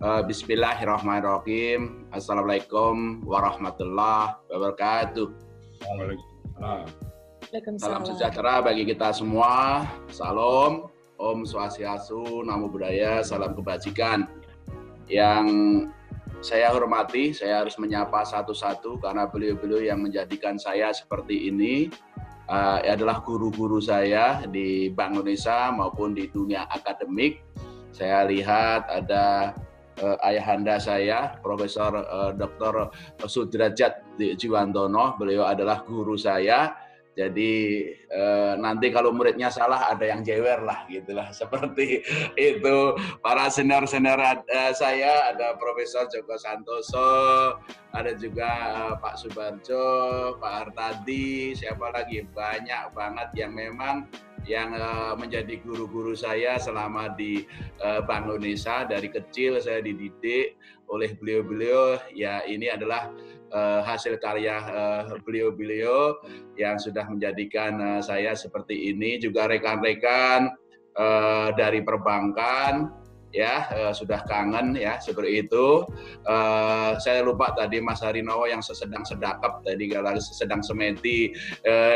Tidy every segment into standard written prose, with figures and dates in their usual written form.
Bismillahirrahmanirrahim. Assalamualaikum warahmatullahi wabarakatuh. Salam sejahtera bagi kita semua. Salam, Om Swastiastu, Namo Buddhaya, salam kebajikan. Yang saya hormati, saya harus menyapa satu-satu karena beliau-beliau yang menjadikan saya seperti ini adalah guru-guru saya di Bank Indonesia maupun di dunia akademik. Saya lihat ada ayahanda saya, Profesor Dr. Sudrajat Jiwandono, beliau adalah guru saya. Jadi nanti kalau muridnya salah ada yang jewer lah, gitulah seperti itu. Para senior-senior saya ada Profesor Joko Santoso, ada juga Pak Subarjo, Pak Hartadi, siapa lagi, banyak banget yang memang yang menjadi guru-guru saya selama di Bank Indonesia. Dari kecil saya dididik oleh beliau-beliau, ya ini adalah hasil karya beliau-beliau yang sudah menjadikan saya seperti ini. Juga rekan-rekan dari perbankan ya sudah kangen ya seperti itu. Saya lupa tadi Mas Harinowo yang sedang sedakap tadi, kalau sedang semeti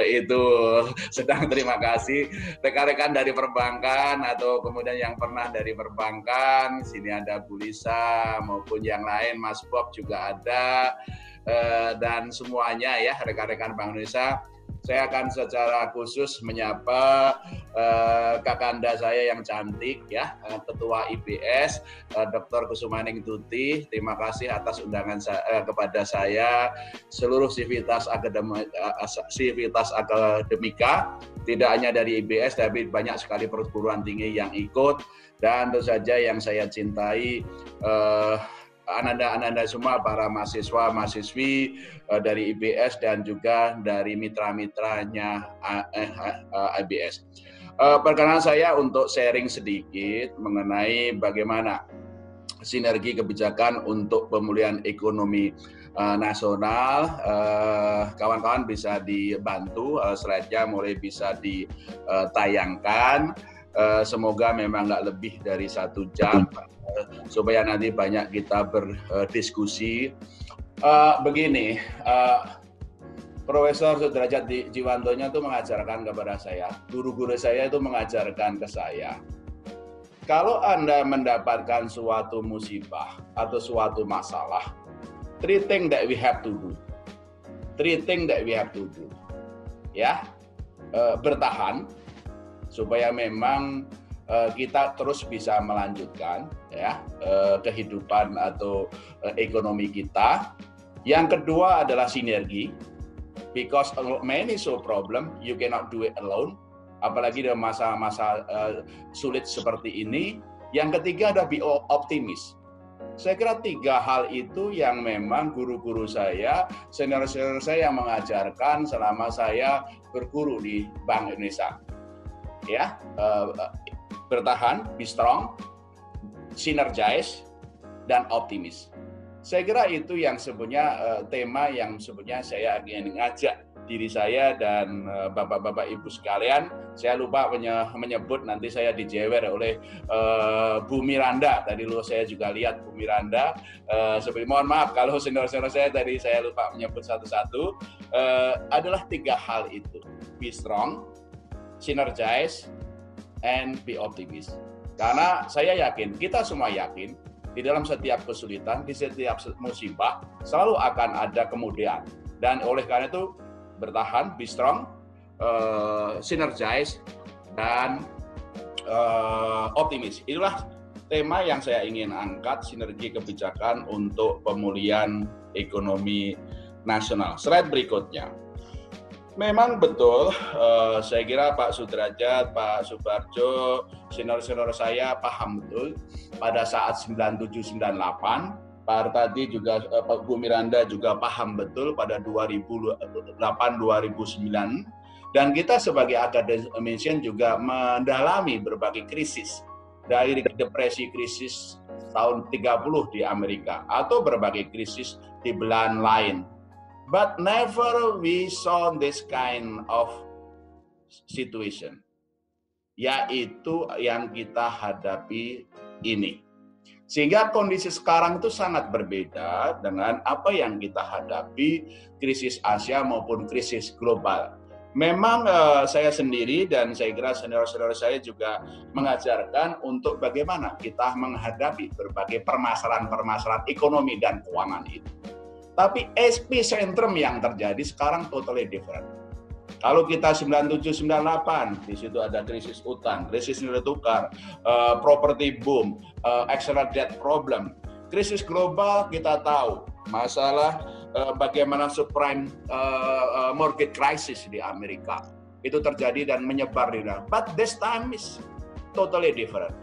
itu sedang terima kasih rekan-rekan dari perbankan atau kemudian yang pernah dari perbankan. Sini ada Bu Lisa maupun yang lain, Mas Bob juga ada, dan semuanya ya rekan-rekan Bank Indonesia. Saya akan secara khusus menyapa kakanda saya yang cantik ya, Ketua IBS, Dr. Kusumaning Tuti. Terima kasih atas undangan kepada saya, seluruh sivitas akademika, tidak hanya dari IBS tapi banyak sekali perguruan tinggi yang ikut, dan tentu saja yang saya cintai Ananda semua, para mahasiswa, mahasiswi dari IBS dan juga dari mitra-mitranya IBS. Perkenalan saya untuk sharing sedikit mengenai bagaimana sinergi kebijakan untuk pemulihan ekonomi nasional. Kawan-kawan bisa dibantu, slide-nya mulai bisa ditayangkan. Semoga memang nggak lebih dari 1 jam supaya nanti banyak kita berdiskusi. Begini, Profesor Sudrajat Jiwandono itu mengajarkan kepada saya, guru-guru saya itu mengajarkan ke saya, kalau Anda mendapatkan suatu musibah atau suatu masalah, 3 things that we have to do. 3 things that we have to do. Ya, bertahan supaya memang kita terus bisa melanjutkan ya kehidupan atau ekonomi kita. Yang kedua adalah sinergi, because many so problem you cannot do it alone, apalagi dalam masa-masa sulit seperti ini. Yang ketiga adalah be optimis. Saya kira 3 hal itu yang memang guru-guru saya, senior-senior saya yang mengajarkan selama saya berguru di Bank Indonesia. Ya, bertahan, be strong, synergize, dan optimis. Saya kira itu yang sebenarnya tema yang sebenarnya saya ingin ngajak diri saya dan bapak-bapak ibu sekalian. Saya lupa menyebut, nanti saya dijewer oleh Bu Miranda. Tadi saya juga lihat Bu Miranda. Seperti mohon maaf kalau senior-senior saya tadi saya lupa menyebut satu-satu. Adalah 3 hal itu: be strong, synergize, and be optimis. Karena saya yakin, kita semua yakin, di dalam setiap kesulitan, di setiap musibah, selalu akan ada kemudian. Dan oleh karena itu, bertahan, be strong, synergize, dan optimis. Itulah tema yang saya ingin angkat, sinergi kebijakan untuk pemulihan ekonomi nasional. Slide berikutnya. Memang betul, saya kira Pak Sudrajat, Pak Subarjo, senior-senior saya paham betul pada saat 97-98, Pak Hartadi juga, Pak Bu Miranda juga paham betul pada 2008-2009, dan kita sebagai akademisian juga mendalami berbagai krisis, dari depresi krisis tahun 30 di Amerika, atau berbagai krisis di belahan lain. But never we saw this kind of situation, yaitu yang kita hadapi ini. Sehingga kondisi sekarang itu sangat berbeda dengan apa yang kita hadapi krisis Asia maupun krisis global. Memang saya sendiri dan saya kira senior-senior saya juga mengajarkan untuk bagaimana kita menghadapi berbagai permasalahan-permasalahan ekonomi dan keuangan itu. Tapi epicentrum yang terjadi sekarang totally different. Kalau kita 97-98, di situ ada krisis utang, krisis nilai tukar, property boom, external debt problem. Krisis global kita tahu, masalah bagaimana subprime mortgage crisis di Amerika. Itu terjadi dan menyebar di dalam. But this time is totally different.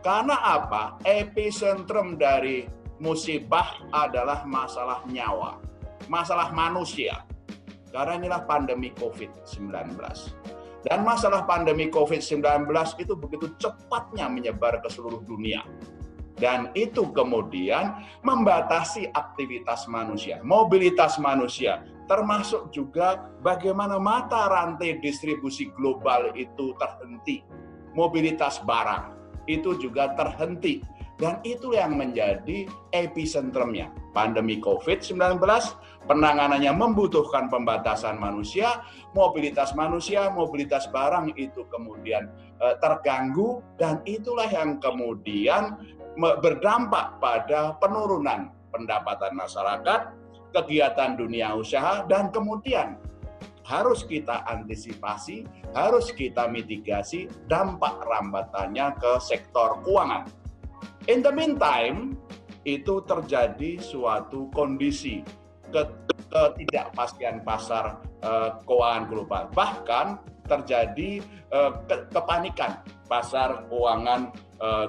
Karena apa? Epicentrum dari musibah adalah masalah nyawa, masalah manusia. Karena inilah pandemi COVID-19. Dan masalah pandemi COVID-19 itu begitu cepatnya menyebar ke seluruh dunia. Dan itu kemudian membatasi aktivitas manusia, mobilitas manusia, termasuk juga bagaimana mata rantai distribusi global itu terhenti. Mobilitas barang itu juga terhenti. Dan itu yang menjadi epicentrumnya. Pandemi COVID-19, penanganannya membutuhkan pembatasan manusia, mobilitas barang itu kemudian terganggu, dan itulah yang kemudian berdampak pada penurunan pendapatan masyarakat, kegiatan dunia usaha, dan kemudian harus kita antisipasi, harus kita mitigasi dampak rambatannya ke sektor keuangan. In the meantime, itu terjadi suatu kondisi ketidakpastian pasar keuangan global. Bahkan terjadi kepanikan pasar keuangan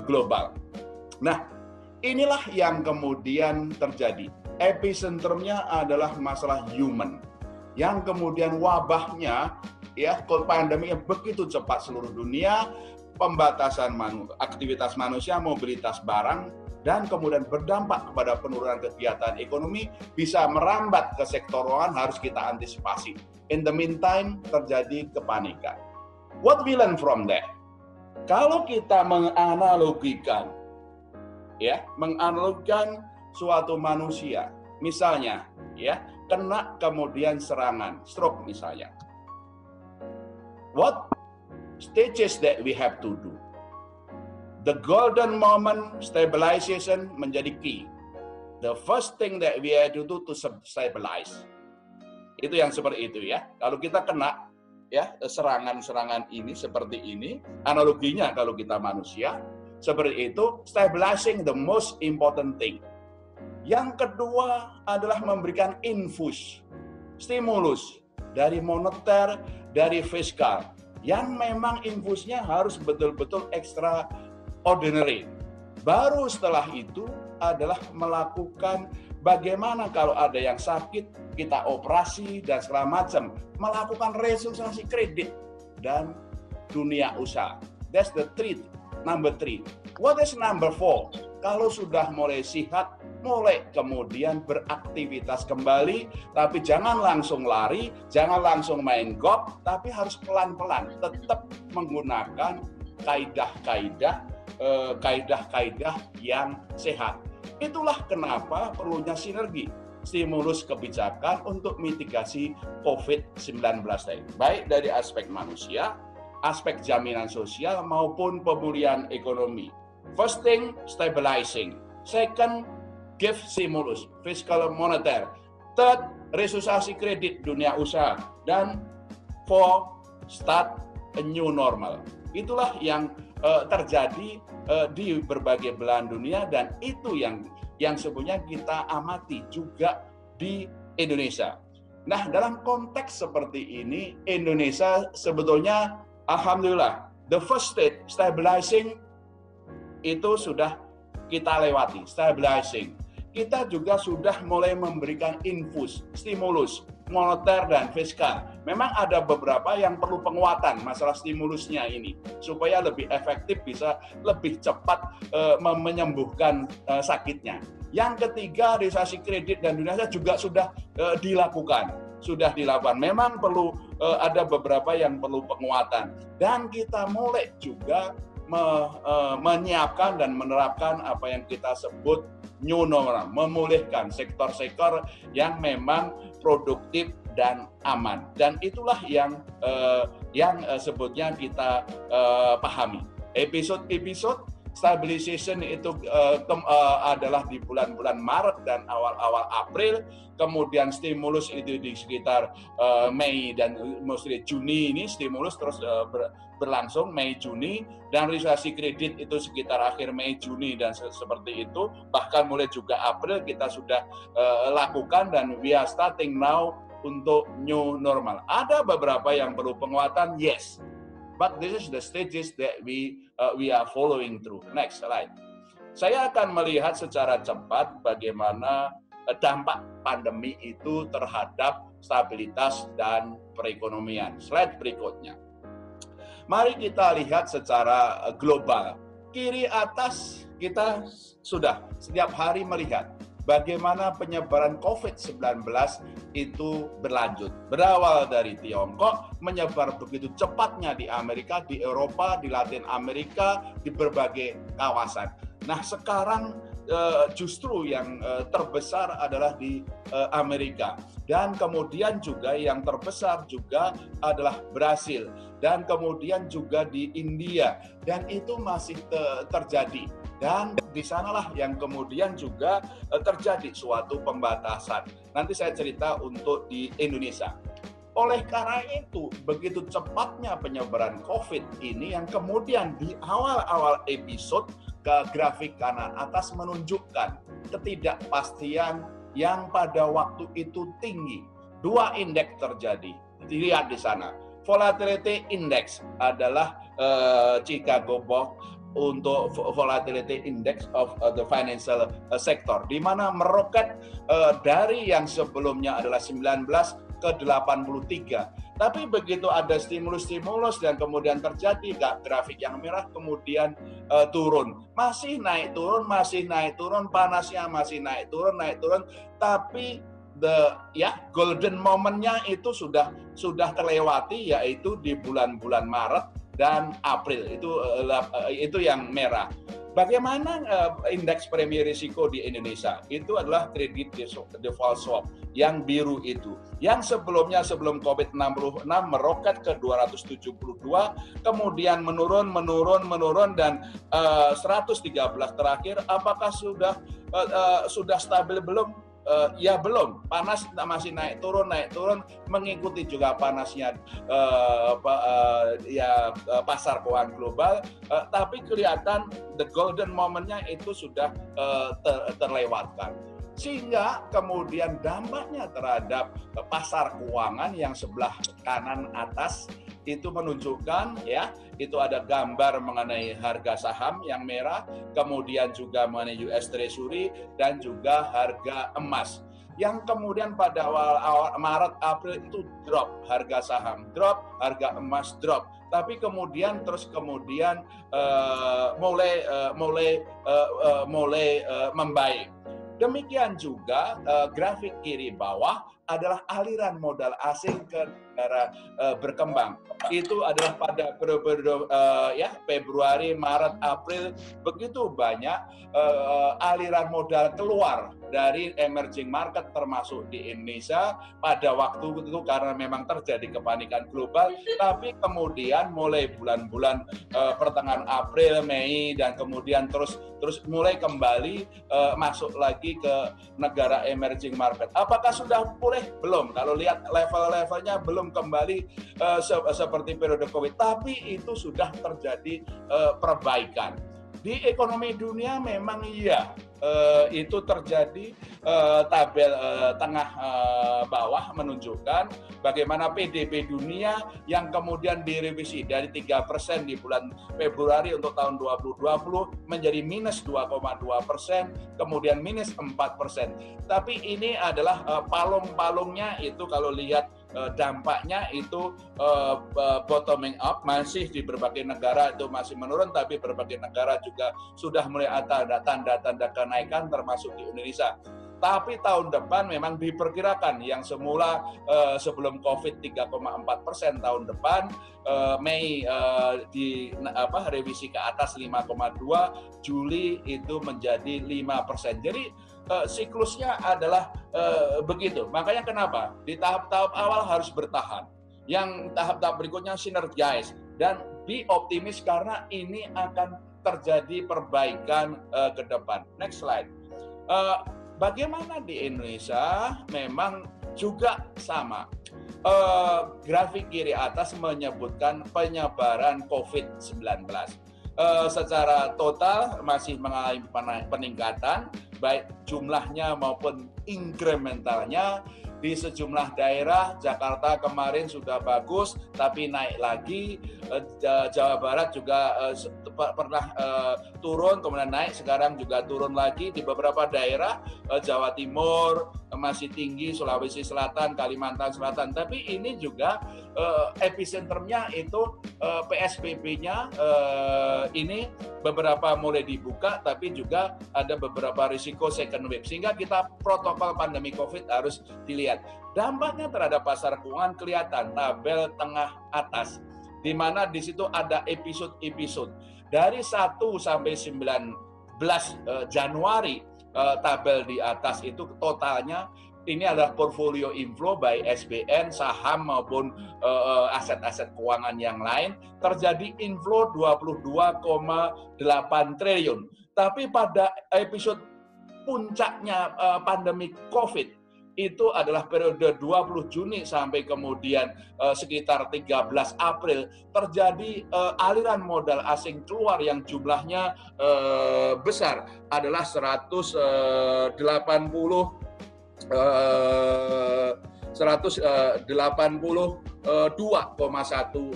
global. Nah, inilah yang kemudian terjadi. Epicentrumnya adalah masalah human. Yang kemudian wabahnya, ya, pandemi yang begitu cepat seluruh dunia, pembatasan aktivitas manusia, mobilitas barang, dan kemudian berdampak kepada penurunan kegiatan ekonomi, bisa merambat ke sektor keuangan, harus kita antisipasi. In the meantime, terjadi kepanikan. What we learn from that? Kalau kita menganalogikan suatu manusia, misalnya, ya, kena kemudian serangan, stroke misalnya. What stages that we have to do? The golden moment stabilization menjadi key. The first thing that we have to do to stabilize. Itu yang seperti itu, ya. Kalau kita kena, ya, serangan-serangan ini seperti ini, analoginya kalau kita manusia seperti itu, stabilizing the most important thing. Yang kedua adalah memberikan infus, stimulus dari moneter, dari fiskal, yang memang infusnya harus betul-betul extraordinary. Baru setelah itu adalah melakukan bagaimana kalau ada yang sakit, kita operasi dan segala macam, melakukan restrukturisasi kredit dan dunia usaha. That's the number 3. What is number 4? Kalau sudah mulai sehat, mulai kemudian beraktivitas kembali, tapi jangan langsung lari, jangan langsung main golf, tapi harus pelan-pelan, tetap menggunakan kaidah-kaidah yang sehat. Itulah kenapa perlunya sinergi, stimulus kebijakan untuk mitigasi COVID-19 tadi, baik dari aspek manusia, aspek jaminan sosial maupun pemulihan ekonomi. First thing, stabilizing. Second, give stimulus, fiscal moneter. Third, restrukturisasi kredit dunia usaha. Dan fourth, start a new normal. Itulah yang terjadi di berbagai belahan dunia, dan itu yang sebenarnya kita amati juga di Indonesia. Nah, dalam konteks seperti ini, Indonesia sebetulnya alhamdulillah, the first stage, stabilizing, itu sudah kita lewati, stabilizing. Kita juga sudah mulai memberikan infus, stimulus, moneter dan fiskal. Memang ada beberapa yang perlu penguatan masalah stimulusnya ini, supaya lebih efektif, bisa lebih cepat menyembuhkan sakitnya. Yang ketiga, restrukturisasi kredit dan dunia usaha juga sudah dilakukan. Memang perlu ada beberapa yang perlu penguatan. Dan kita mulai juga menyiapkan dan menerapkan apa yang kita sebut new normal, memulihkan sektor-sektor yang memang produktif dan aman. Dan itulah yang sebutnya kita pahami. Episode stabilization itu adalah di bulan-bulan Maret dan awal-awal April, kemudian stimulus itu di sekitar Mei dan mostly Juni ini stimulus terus berlangsung Mei Juni, dan realisasi kredit itu sekitar akhir Mei Juni dan seperti itu, bahkan mulai juga April kita sudah lakukan dan we are starting now untuk new normal. Ada beberapa yang perlu penguatan, yes. But this is the stages that we are following through. Next slide. Saya akan melihat secara cepat bagaimana dampak pandemi itu terhadap stabilitas dan perekonomian. Slide berikutnya. Mari kita lihat secara global. Kiri atas kita sudah setiap hari melihat bagaimana penyebaran COVID-19 itu berlanjut. Berawal dari Tiongkok, menyebar begitu cepatnya di Amerika, di Eropa, di Latin Amerika, di berbagai kawasan. Nah, sekarang justru yang terbesar adalah di Amerika. Dan kemudian juga yang terbesar juga adalah Brasil. Dan kemudian juga di India. Dan itu masih terjadi. Dan di sanalah yang kemudian juga terjadi suatu pembatasan. Nanti saya cerita untuk di Indonesia. Oleh karena itu, begitu cepatnya penyebaran COVID ini yang kemudian di awal-awal episode ke grafik kanan atas menunjukkan ketidakpastian yang pada waktu itu tinggi. Dua indeks terjadi. Dilihat di sana. Volatility Index adalah Chicago Board untuk volatility index of the financial sector, di mana meroket dari yang sebelumnya adalah 19 ke 83. Tapi begitu ada stimulus-stimulus dan kemudian terjadi grafik yang merah kemudian turun. Masih naik turun, panasnya masih naik turun, tapi golden momentnya itu sudah terlewati, yaitu di bulan-bulan Maret dan April, itu yang merah. Bagaimana indeks premi risiko di Indonesia? Itu adalah kredit default swap yang biru itu. Yang sebelumnya sebelum COVID-66 meroket ke 272, kemudian menurun dan 113 terakhir. Apakah sudah stabil belum? Ya belum, panas masih naik turun mengikuti juga panasnya pasar keuangan global, tapi kelihatan the golden momentnya itu sudah terlewatkan, sehingga kemudian dampaknya terhadap pasar keuangan yang sebelah kanan atas itu menunjukkan itu ada gambar mengenai harga saham yang merah, kemudian juga mengenai US Treasury dan juga harga emas. Yang kemudian pada awal Maret April itu drop, harga saham drop, harga emas drop. Tapi kemudian mulai membaik. Demikian juga grafik kiri bawah adalah aliran modal asing ke negara berkembang. Itu adalah pada periode Februari, Maret, April, begitu banyak aliran modal keluar dari emerging market termasuk di Indonesia pada waktu itu karena memang terjadi kepanikan global, tapi kemudian mulai bulan-bulan pertengahan April, Mei dan kemudian terus mulai kembali masuk lagi ke negara emerging market. Apakah sudah pulih? Belum. Kalau lihat level-levelnya belum kembali seperti periode COVID, tapi itu sudah terjadi perbaikan. Di ekonomi dunia memang itu terjadi. Tabel tengah bawah menunjukkan bagaimana PDB dunia yang kemudian direvisi dari 3% di bulan Februari untuk tahun 2020 menjadi minus 2,2%, kemudian minus 4%. Tapi ini adalah palung-palungnya itu kalau lihat dampaknya itu bottoming up, masih di berbagai negara itu masih menurun, tapi berbagai negara juga sudah mulai ada tanda-tanda kenaikan termasuk di Indonesia. Tapi tahun depan memang diperkirakan yang semula sebelum COVID 3,4% tahun depan, Mei revisi ke atas 5,2, Juli itu menjadi 5%. Jadi siklusnya adalah begitu. Makanya kenapa di tahap-tahap awal harus bertahan. Yang tahap-tahap berikutnya sinergize dan be optimis karena ini akan terjadi perbaikan ke depan. Next slide. Bagaimana di Indonesia memang juga sama. Grafik kiri atas menyebutkan penyebaran COVID-19. Secara total masih mengalami peningkatan, baik jumlahnya maupun incrementalnya. Di sejumlah daerah, Jakarta kemarin sudah bagus, tapi naik lagi. Jawa Barat juga pernah turun, kemudian naik, sekarang juga turun lagi. Di beberapa daerah, Jawa Timur masih tinggi, Sulawesi Selatan, Kalimantan Selatan. Tapi ini juga epicenternya itu PSBB-nya ini beberapa mulai dibuka, tapi juga ada beberapa risiko second wave. Sehingga kita protokol pandemi COVID harus dilihat. Dampaknya terhadap pasar keuangan kelihatan tabel tengah atas, di mana di situ ada episode-episode. Dari 1 sampai 19 Januari, tabel di atas itu totalnya ini adalah portfolio inflow by SBN, saham maupun aset-aset keuangan yang lain, terjadi inflow 22,8 triliun. Tapi pada episode puncaknya pandemi COVID, itu adalah periode 20 Juni sampai kemudian sekitar 13 April, terjadi aliran modal asing keluar yang jumlahnya besar, adalah 182,1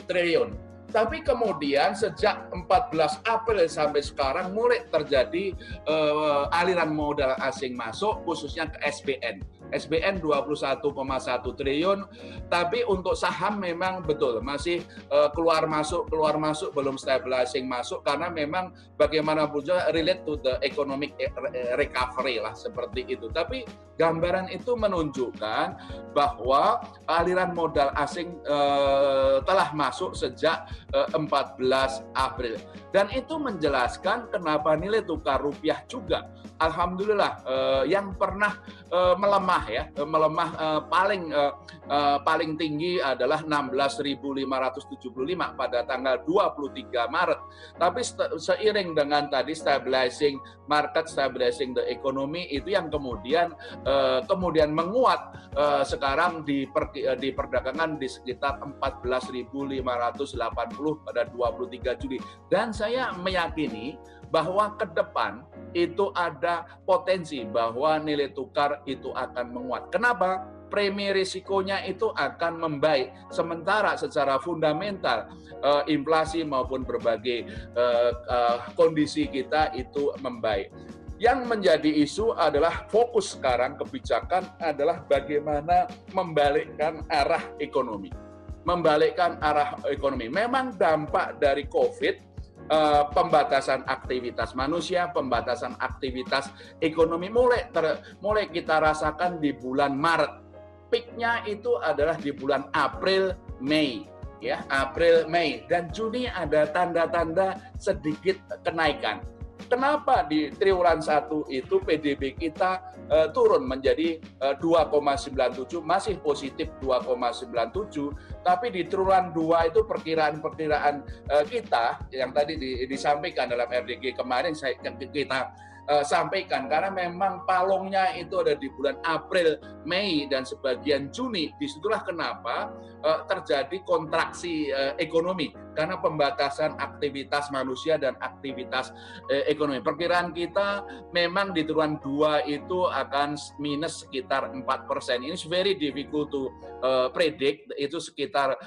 triliun. Tapi kemudian sejak 14 April sampai sekarang mulai terjadi aliran modal asing masuk, khususnya ke SBN. SBN 21,1 triliun, tapi untuk saham memang betul masih keluar masuk belum stabilizing masuk, karena memang bagaimanapun juga relate to the economic recovery lah, seperti itu. Tapi gambaran itu menunjukkan bahwa aliran modal asing telah masuk sejak 14 April, dan itu menjelaskan kenapa nilai tukar rupiah juga alhamdulillah yang pernah melemah paling tinggi adalah 16.575 pada tanggal 23 Maret. Tapi seiring dengan tadi stabilizing market, stabilizing the economy, itu yang kemudian menguat, sekarang diperdagangkan di sekitar 14.580 pada 23 Juli. Dan saya meyakini bahwa ke depan itu ada potensi bahwa nilai tukar itu akan menguat. Kenapa? Premi risikonya itu akan membaik, sementara secara fundamental inflasi maupun berbagai kondisi kita itu membaik. Yang menjadi isu adalah fokus sekarang kebijakan adalah bagaimana membalikkan arah ekonomi. Memang dampak dari COVID, pembatasan aktivitas manusia, pembatasan aktivitas ekonomi mulai kita rasakan di bulan Maret. Peak-nya itu adalah di bulan April, Mei, ya, April, Mei, dan Juni ada tanda-tanda sedikit kenaikan. Kenapa di triwulan 1 itu PDB kita turun menjadi 2,97, masih positif 2,97, tapi di triwulan 2 itu perkiraan kita yang tadi disampaikan dalam RDG kemarin kita sampaikan, karena memang palongnya itu ada di bulan April, Mei, dan sebagian Juni. Disitulah kenapa terjadi kontraksi ekonomi, karena pembatasan aktivitas manusia dan aktivitas ekonomi. Perkiraan kita memang di triwulan 2 itu akan minus sekitar 4%. Ini very difficult to predict, itu sekitar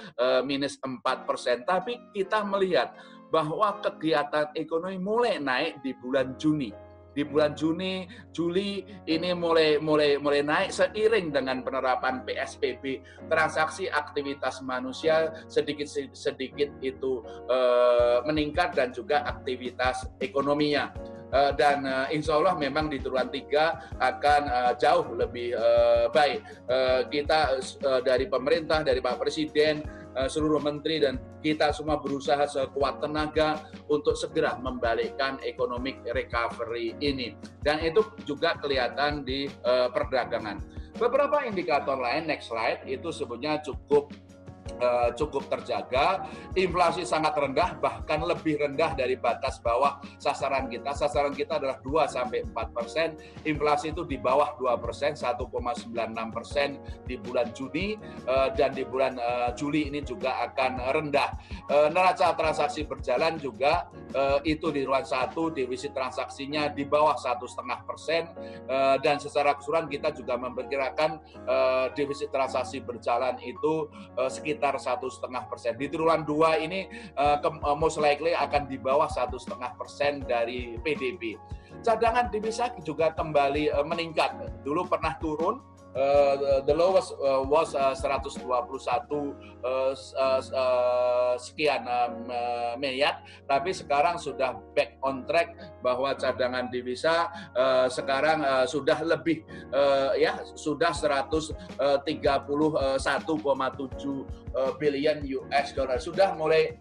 minus 4%. Tapi kita melihat bahwa kegiatan ekonomi mulai naik di bulan Juni. Di bulan Juni, Juli ini mulai naik seiring dengan penerapan PSBB. Transaksi aktivitas manusia sedikit itu meningkat, dan juga aktivitas ekonominya. dan insya Allah memang di triwulan 3 akan jauh lebih baik. Kita dari pemerintah, dari Pak Presiden, seluruh menteri dan kita semua berusaha sekuat tenaga untuk segera membalikkan economic recovery ini, dan itu juga kelihatan di perdagangan. Beberapa indikator lain, next slide, itu sebenarnya cukup terjaga. Inflasi sangat rendah, bahkan lebih rendah dari batas bawah sasaran kita. Sasaran kita adalah 2-4%. Inflasi itu di bawah 2%, 1,96% di bulan Juni, dan di bulan Juli ini juga akan rendah. Neraca transaksi berjalan juga itu di triwulan 1 defisit transaksinya di bawah 1,5%, dan secara keseluruhan kita juga memperkirakan defisit transaksi berjalan itu sekitar 1,5%. Di triwulan 2 ini most likely akan di bawah 1,5% dari PDB. Cadangan devisa juga kembali meningkat. Dulu pernah turun, the lowest was 121 sekian miliar, tapi sekarang sudah back on track bahwa cadangan devisa sekarang sudah lebih sudah 131,7 billion US dollar, sudah mulai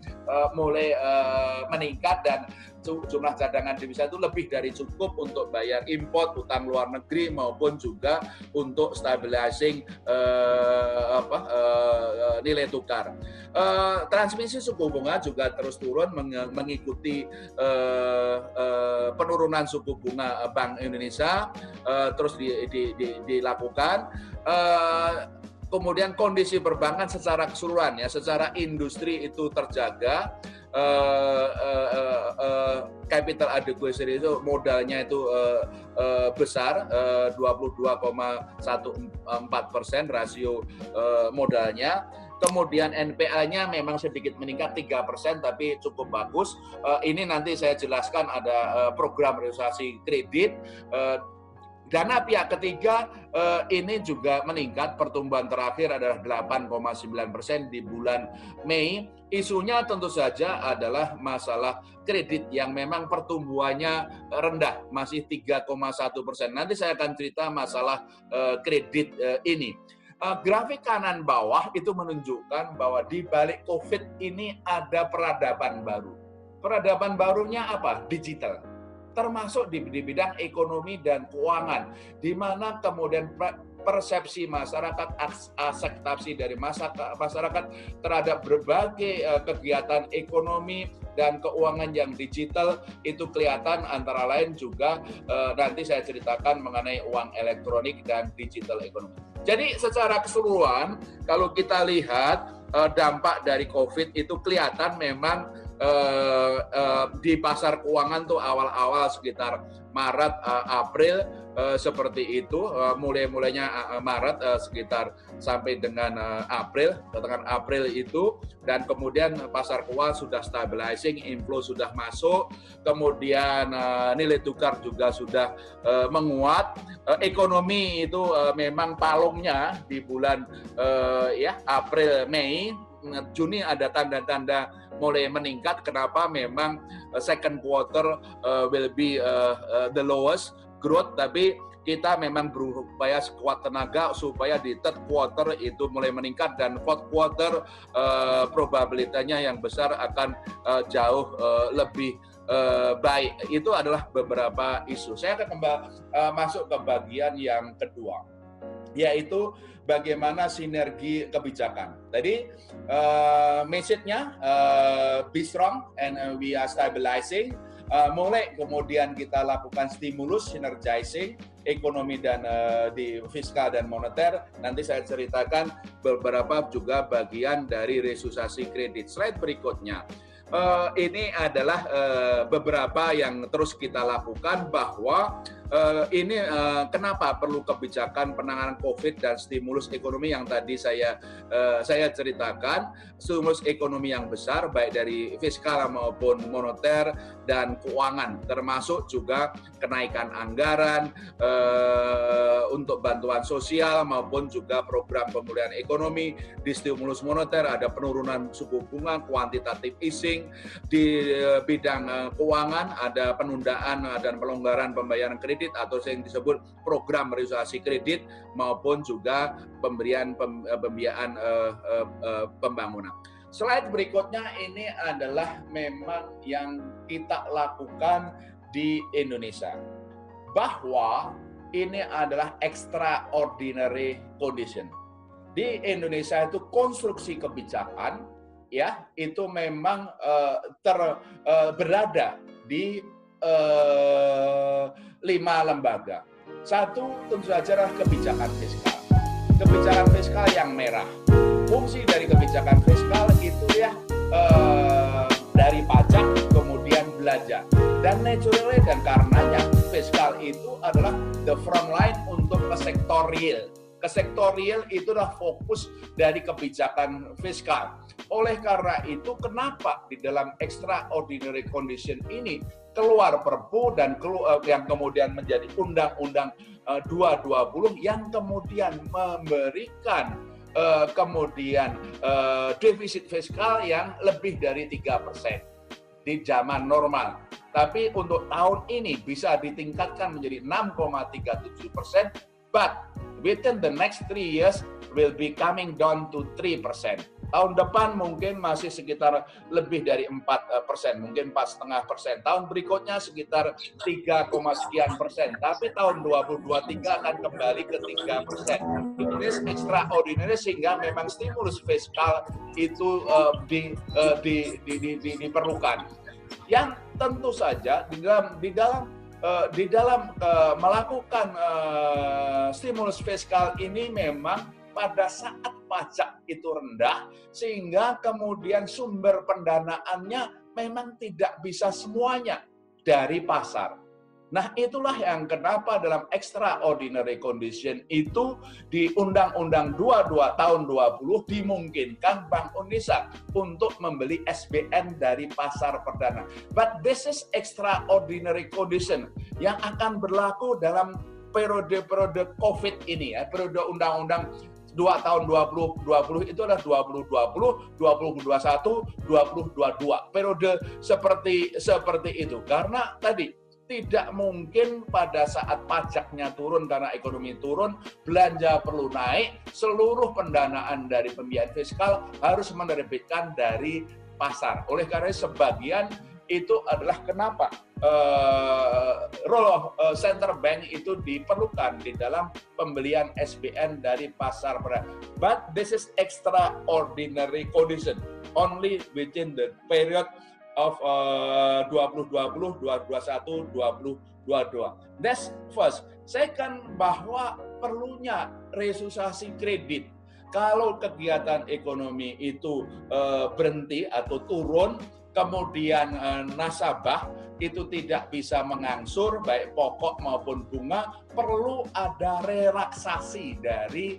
meningkat, dan jumlah cadangan devisa itu lebih dari cukup untuk bayar import, utang luar negeri, maupun juga untuk stabilizing nilai tukar. Transmisi suku bunga juga terus turun mengikuti penurunan suku bunga Bank Indonesia terus dilakukan. Kemudian kondisi perbankan secara keseluruhan, ya, secara industri itu terjaga. Capital adequacy itu modalnya itu besar, 22,14% rasio modalnya. Kemudian NPL-nya memang sedikit meningkat 3%, tapi cukup bagus. Ini nanti saya jelaskan, ada program restrukturisasi kredit. Dana pihak ketiga ini juga meningkat, pertumbuhan terakhir adalah 8,9% di bulan Mei. Isunya tentu saja adalah masalah kredit yang memang pertumbuhannya rendah, masih 3,1%. Nanti saya akan cerita masalah kredit ini. Grafik kanan bawah itu menunjukkan bahwa di balik COVID ini ada peradaban baru. Peradaban barunya apa? Digital. Termasuk di bidang ekonomi dan keuangan, di mana kemudian persepsi masyarakat, akseptasi dari masyarakat terhadap berbagai kegiatan ekonomi dan keuangan yang digital itu kelihatan, antara lain juga nanti saya ceritakan mengenai uang elektronik dan digital ekonomi. Jadi secara keseluruhan kalau kita lihat dampak dari COVID itu kelihatan memang di pasar keuangan tuh awal-awal sekitar Maret, April seperti itu, mulainya Maret sekitar sampai dengan April, pertengahan April itu, dan kemudian pasar keuangan sudah stabilizing, inflow sudah masuk, kemudian nilai tukar juga sudah menguat, ekonomi itu memang palungnya di bulan April, Mei, Juni ada tanda-tanda mulai meningkat. Kenapa? Memang second quarter will be the lowest growth, tapi kita memang berupaya sekuat tenaga supaya di third quarter itu mulai meningkat, dan fourth quarter probabilitasnya yang besar akan jauh lebih baik. Itu adalah beberapa isu. Saya akan masuk ke bagian yang kedua, yaitu bagaimana sinergi kebijakan. Tadi message-nya be strong and we are stabilizing. Mulai kemudian kita lakukan stimulus, synergizing ekonomi dan di fiskal dan moneter. Nanti saya ceritakan beberapa juga bagian dari restrukturisasi kredit. Slide berikutnya. Ini adalah beberapa yang terus kita lakukan, bahwa kenapa perlu kebijakan penanganan COVID dan stimulus ekonomi yang tadi saya ceritakan, stimulus ekonomi yang besar baik dari fiskal maupun moneter dan keuangan, termasuk juga kenaikan anggaran untuk bantuan sosial maupun juga program pemulihan ekonomi. Di stimulus moneter ada penurunan suku bunga, quantitative easing. Di bidang keuangan ada penundaan dan pelonggaran pembayaran kredit atau yang disebut program restrukturisasi kredit maupun juga pemberian pembiayaan pembangunan. Slide berikutnya ini adalah memang yang kita lakukan di Indonesia, bahwa ini adalah extraordinary condition. Di Indonesia itu konstruksi kebijakan ya itu memang berada di 5 lembaga. Satu tentu saja adalah kebijakan fiskal. Kebijakan fiskal yang merah. Fungsi dari kebijakan fiskal itu ya dari pajak kemudian belanja. Dan naturally dan karenanya fiskal itu adalah the front line untuk ke sektor real. Ke sektor real itu adalah fokus dari kebijakan fiskal. Oleh karena itu, kenapa di dalam extraordinary condition ini keluar Perpu dan yang kemudian menjadi Undang-Undang 220 yang kemudian memberikan defisit fiskal yang lebih dari 3% di zaman normal. Tapi untuk tahun ini bisa ditingkatkan menjadi 6,37%, but within the next 3 years will be coming down to 3%. Tahun depan mungkin masih sekitar lebih dari 4%, mungkin 4,5%. Tahun berikutnya sekitar 3,sekian%. Tapi tahun 2023 akan kembali ke 3%. Ini extraordinary sehingga memang stimulus fiskal itu diperlukan. Yang tentu saja di dalam melakukan stimulus fiskal ini memang pada saat pajak itu rendah, sehingga kemudian sumber pendanaannya memang tidak bisa semuanya dari pasar. Nah, itulah yang kenapa dalam extraordinary condition itu di Undang-Undang 22 tahun 20 dimungkinkan Bank Indonesia untuk membeli SBN dari pasar perdana. But this is extraordinary condition yang akan berlaku dalam periode-periode COVID ini ya, periode Undang-Undang 2 tahun 2020 itu adalah 2020, 2021, 2022. Periode seperti itu. Karena tadi tidak mungkin pada saat pajaknya turun karena ekonomi turun, belanja perlu naik, seluruh pendanaan dari pembiayaan fiskal harus menerbitkan dari pasar. Oleh karena sebagian itu adalah kenapa role of center bank itu diperlukan di dalam pembelian SBN dari pasar perdana. But this is extraordinary condition only within the period of 2020, 2021, 2022. That's first. Second, bahwa perlunya restrukturisasi kredit. Kalau kegiatan ekonomi itu berhenti atau turun, kemudian nasabah itu tidak bisa mengangsur baik pokok maupun bunga, perlu ada relaksasi dari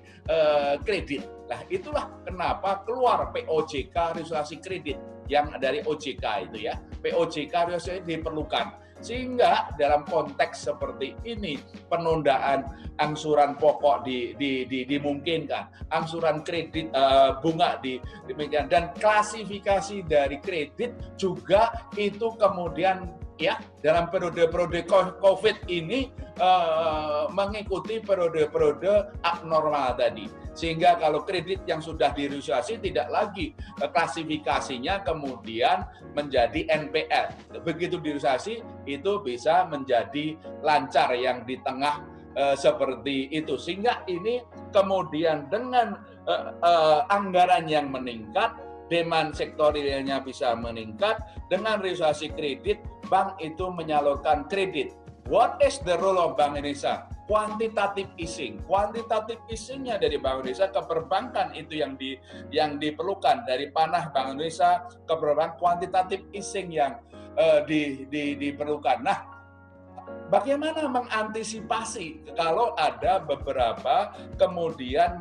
kredit. Nah, itulah kenapa keluar POJK restrukturisasi kredit yang dari OJK itu ya. POJK restrukturisasi diperlukan. Sehingga dalam konteks seperti ini penundaan angsuran pokok dimungkinkan, angsuran kredit bunga dimungkinkan, dan klasifikasi dari kredit juga itu kemudian ya dalam periode-periode COVID ini mengikuti periode-periode abnormal tadi. Sehingga kalau kredit yang sudah direstrukturisasi tidak lagi klasifikasinya kemudian menjadi NPL. Begitu direstrukturisasi itu bisa menjadi lancar yang di tengah seperti itu. Sehingga ini kemudian dengan anggaran yang meningkat, demand sektorialnya bisa meningkat, dengan restrukturisasi kredit, bank itu menyalurkan kredit. What is the role of Bank Indonesia? Quantitative easing. Quantitative easingnya dari Bank Indonesia ke perbankan itu yang diperlukan. Dari panah Bank Indonesia ke perbankan, quantitative easing yang diperlukan. Nah, bagaimana mengantisipasi kalau ada beberapa kemudian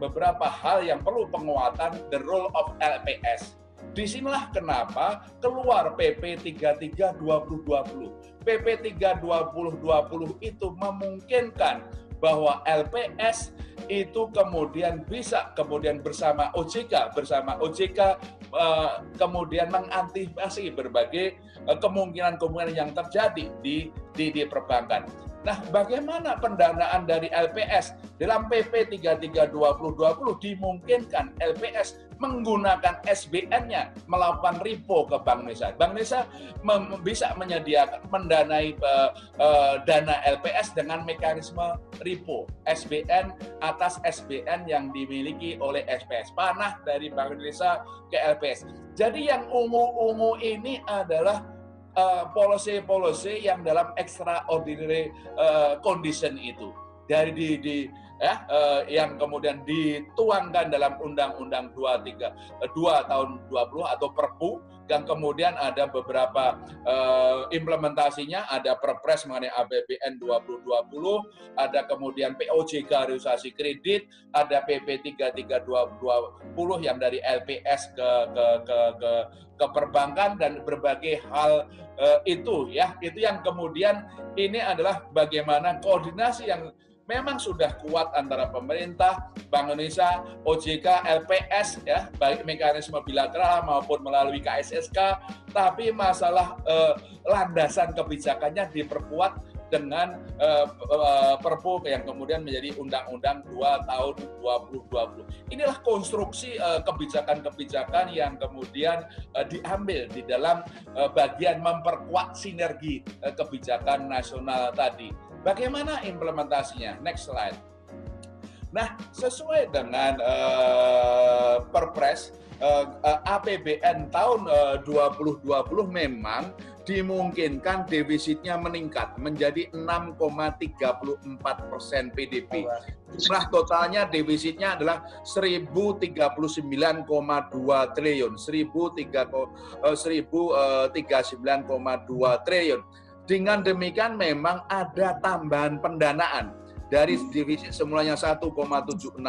beberapa hal yang perlu penguatan the role of LPS. Disinilah kenapa keluar PP 33 2020. PP 3 2020 itu memungkinkan bahwa LPS itu kemudian bisa bersama OJK kemudian mengantisipasi berbagai kemungkinan-kemungkinan yang terjadi di perbankan. Nah, bagaimana pendanaan dari LPS? Dalam PP 33 2020 dimungkinkan LPS menggunakan SBN-nya melakukan repo ke Bank Indonesia. Bank Indonesia bisa menyediakan mendanai dana LPS dengan mekanisme repo SBN atas SBN yang dimiliki oleh SPS, panah dari Bank Indonesia ke LPS. Jadi yang ungu-ungu ini adalah policy yang dalam extraordinary condition itu dari yang kemudian dituangkan dalam Undang-Undang 2 tahun 20 atau Perpu, yang kemudian ada beberapa implementasinya, ada Perpres mengenai APBN 2020, ada kemudian POJK realisasi kredit, ada PP 33 2020 yang dari LPS ke perbankan dan berbagai hal itu yang kemudian ini adalah bagaimana koordinasi yang memang sudah kuat antara pemerintah, Bank Indonesia, OJK, LPS, baik mekanisme bilateral maupun melalui KSSK, tapi masalah landasan kebijakannya diperkuat dengan Perpu yang kemudian menjadi Undang-Undang 2 tahun 2020. Inilah konstruksi kebijakan-kebijakan yang kemudian diambil di dalam bagian memperkuat sinergi kebijakan nasional tadi. Bagaimana implementasinya? Next slide. Nah, sesuai dengan Perpres APBN tahun 2020 memang dimungkinkan defisitnya meningkat menjadi 6,34% PDB. Jumlah totalnya defisitnya adalah 1.039,2 triliun, 1.039,2 triliun. Dengan demikian memang ada tambahan pendanaan dari defisit semulanya 1,76%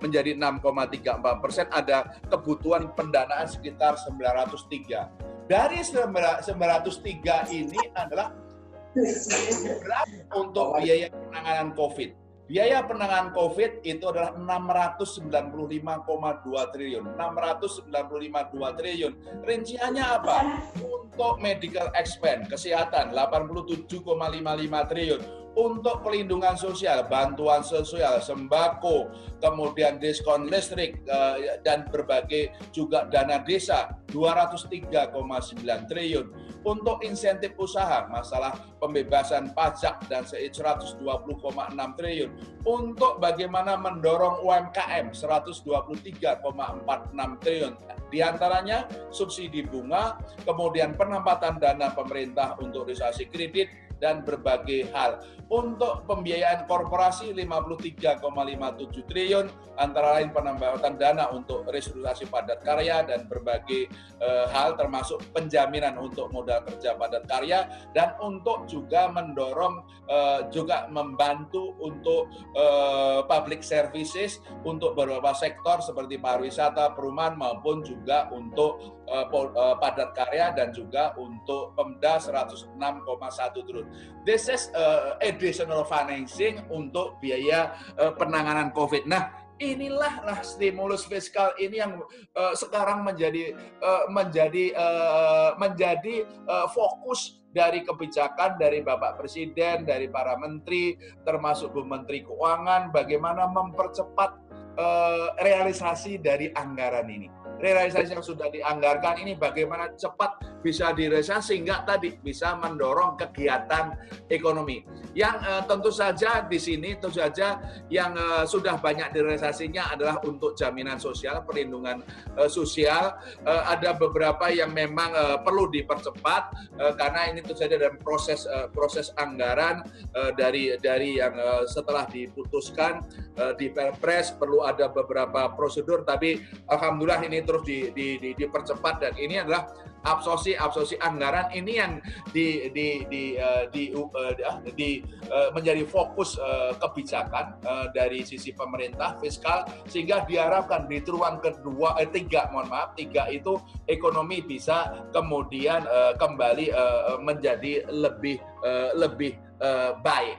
menjadi 6,34%, ada kebutuhan pendanaan sekitar 903. Dari 903 ini adalah untuk biaya penanganan COVID. Biaya penanganan COVID itu adalah 695,2 triliun. 695,2 triliun. Rinciannya apa? Untuk medical expense, kesehatan 87,55 triliun. Untuk pelindungan sosial, bantuan sosial, sembako, kemudian diskon listrik, dan berbagai juga dana desa 203,9 triliun. Untuk insentif usaha, masalah pembebasan pajak dan 120,6 triliun. Untuk bagaimana mendorong UMKM 123,46 triliun. Di antaranya subsidi bunga, kemudian penempatan dana pemerintah untuk realisasi kredit, dan berbagai hal. Untuk pembiayaan korporasi 53,57 triliun, antara lain penempatan dana untuk restrukturisasi padat karya dan berbagai hal termasuk penjaminan untuk modal kerja padat karya, dan untuk juga mendorong juga membantu untuk public services untuk beberapa sektor seperti pariwisata, perumahan maupun juga untuk padat karya dan juga untuk Pemda 106,1 triliun. This is additional financing untuk biaya penanganan COVID. Nah, inilah stimulus fiskal ini yang sekarang menjadi fokus dari kebijakan dari Bapak Presiden, dari para menteri, termasuk Bu Menteri Keuangan, bagaimana mempercepat realisasi dari anggaran ini. Realisasi yang sudah dianggarkan ini bagaimana cepat bisa direalisasi sehingga tadi bisa mendorong kegiatan ekonomi. Yang tentu saja di sini yang sudah banyak direalisasinya adalah untuk jaminan sosial, perlindungan sosial. Ada beberapa yang memang perlu dipercepat karena ini tentu saja dalam proses anggaran dari yang setelah diputuskan di Perpres perlu ada beberapa prosedur, tapi alhamdulillah ini terus dipercepat, dan ini adalah absorpsi anggaran ini yang menjadi fokus kebijakan dari sisi pemerintah fiskal, sehingga diharapkan di triwulan tiga itu ekonomi bisa kemudian kembali menjadi lebih baik.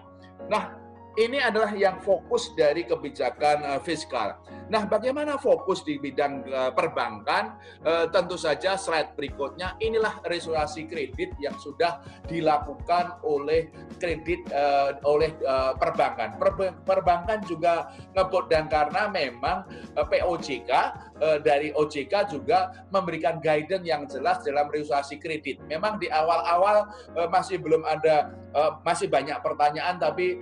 Nah, ini adalah yang fokus dari kebijakan fiskal. Nah, bagaimana fokus di bidang perbankan? Tentu saja slide berikutnya, inilah resolusi kredit yang sudah dilakukan oleh perbankan. Perbankan juga ngebut, dan karena memang POJK dari OJK juga memberikan guidance yang jelas dalam resolusi kredit. Memang di awal-awal masih belum ada, masih banyak pertanyaan, tapi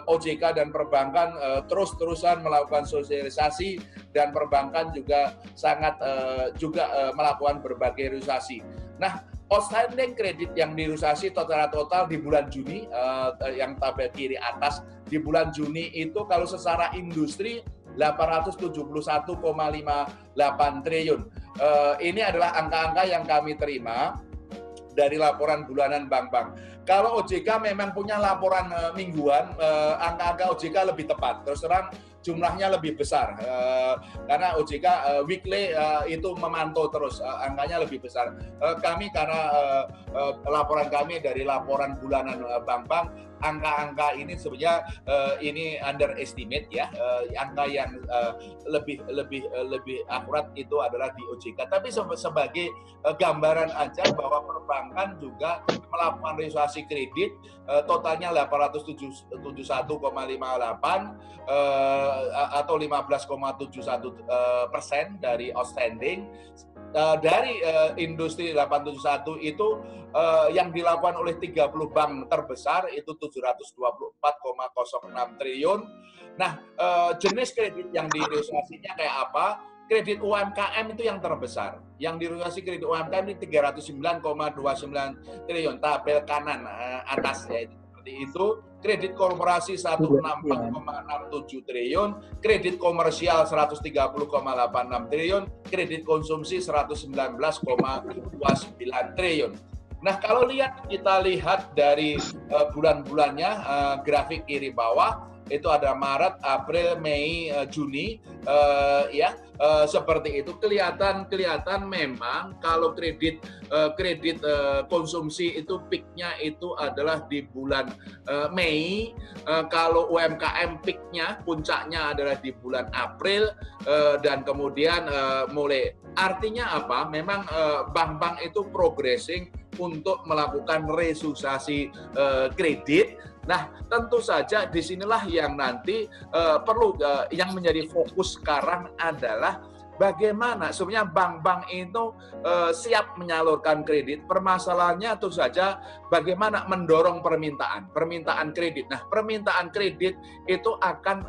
OJK dan perbankan terus-terusan melakukan sosialisasi, dan perbankan juga sangat melakukan berbagai resolusi. Nah, outstanding kredit yang dirusasi total di bulan Juni, yang tabel kiri atas, di bulan Juni itu kalau secara industri 871,58 triliun. Ini adalah angka-angka yang kami terima dari laporan bulanan bank-bank. Kalau OJK memang punya laporan mingguan, angka-angka OJK lebih tepat. Terus terang jumlahnya lebih besar, karena OJK weekly itu memantau terus, angkanya lebih besar. Kami karena laporan kami dari laporan bulanan bank-bank, angka-angka ini sebenarnya ini underestimate ya, angka yang lebih akurat itu adalah di OJK. Tapi sebagai gambaran aja bahwa perbankan juga melakukan resolusi kredit, totalnya 871,58 atau 15,71% dari outstanding. Dari industri 871 itu yang dilakukan oleh 30 bank terbesar itu 724,06 triliun. Nah, jenis kredit yang diresolusinya kayak apa? Kredit UMKM itu yang terbesar. Yang diresolusi kredit UMKM ini 309,29 triliun, tabel kanan atas ya, seperti itu. Kredit korporasi 164,67 triliun, kredit komersial 130,86 triliun, kredit konsumsi 119,29 triliun. Nah, kalau kita lihat dari bulan-bulannya, grafik kiri bawah itu ada Maret, April, Mei, Juni, seperti itu. Kelihatan memang kalau kredit konsumsi itu peaknya itu adalah di bulan Mei. Kalau UMKM peaknya, puncaknya adalah di bulan April, dan kemudian mulai. Artinya apa? Memang bank-bank itu progressing untuk melakukan restrukturisasi kredit. Nah, tentu saja disinilah yang nanti perlu yang menjadi fokus sekarang adalah bagaimana sebenarnya bank-bank itu siap menyalurkan kredit. Permasalahannya tentu saja bagaimana mendorong permintaan kredit. Nah, permintaan kredit itu akan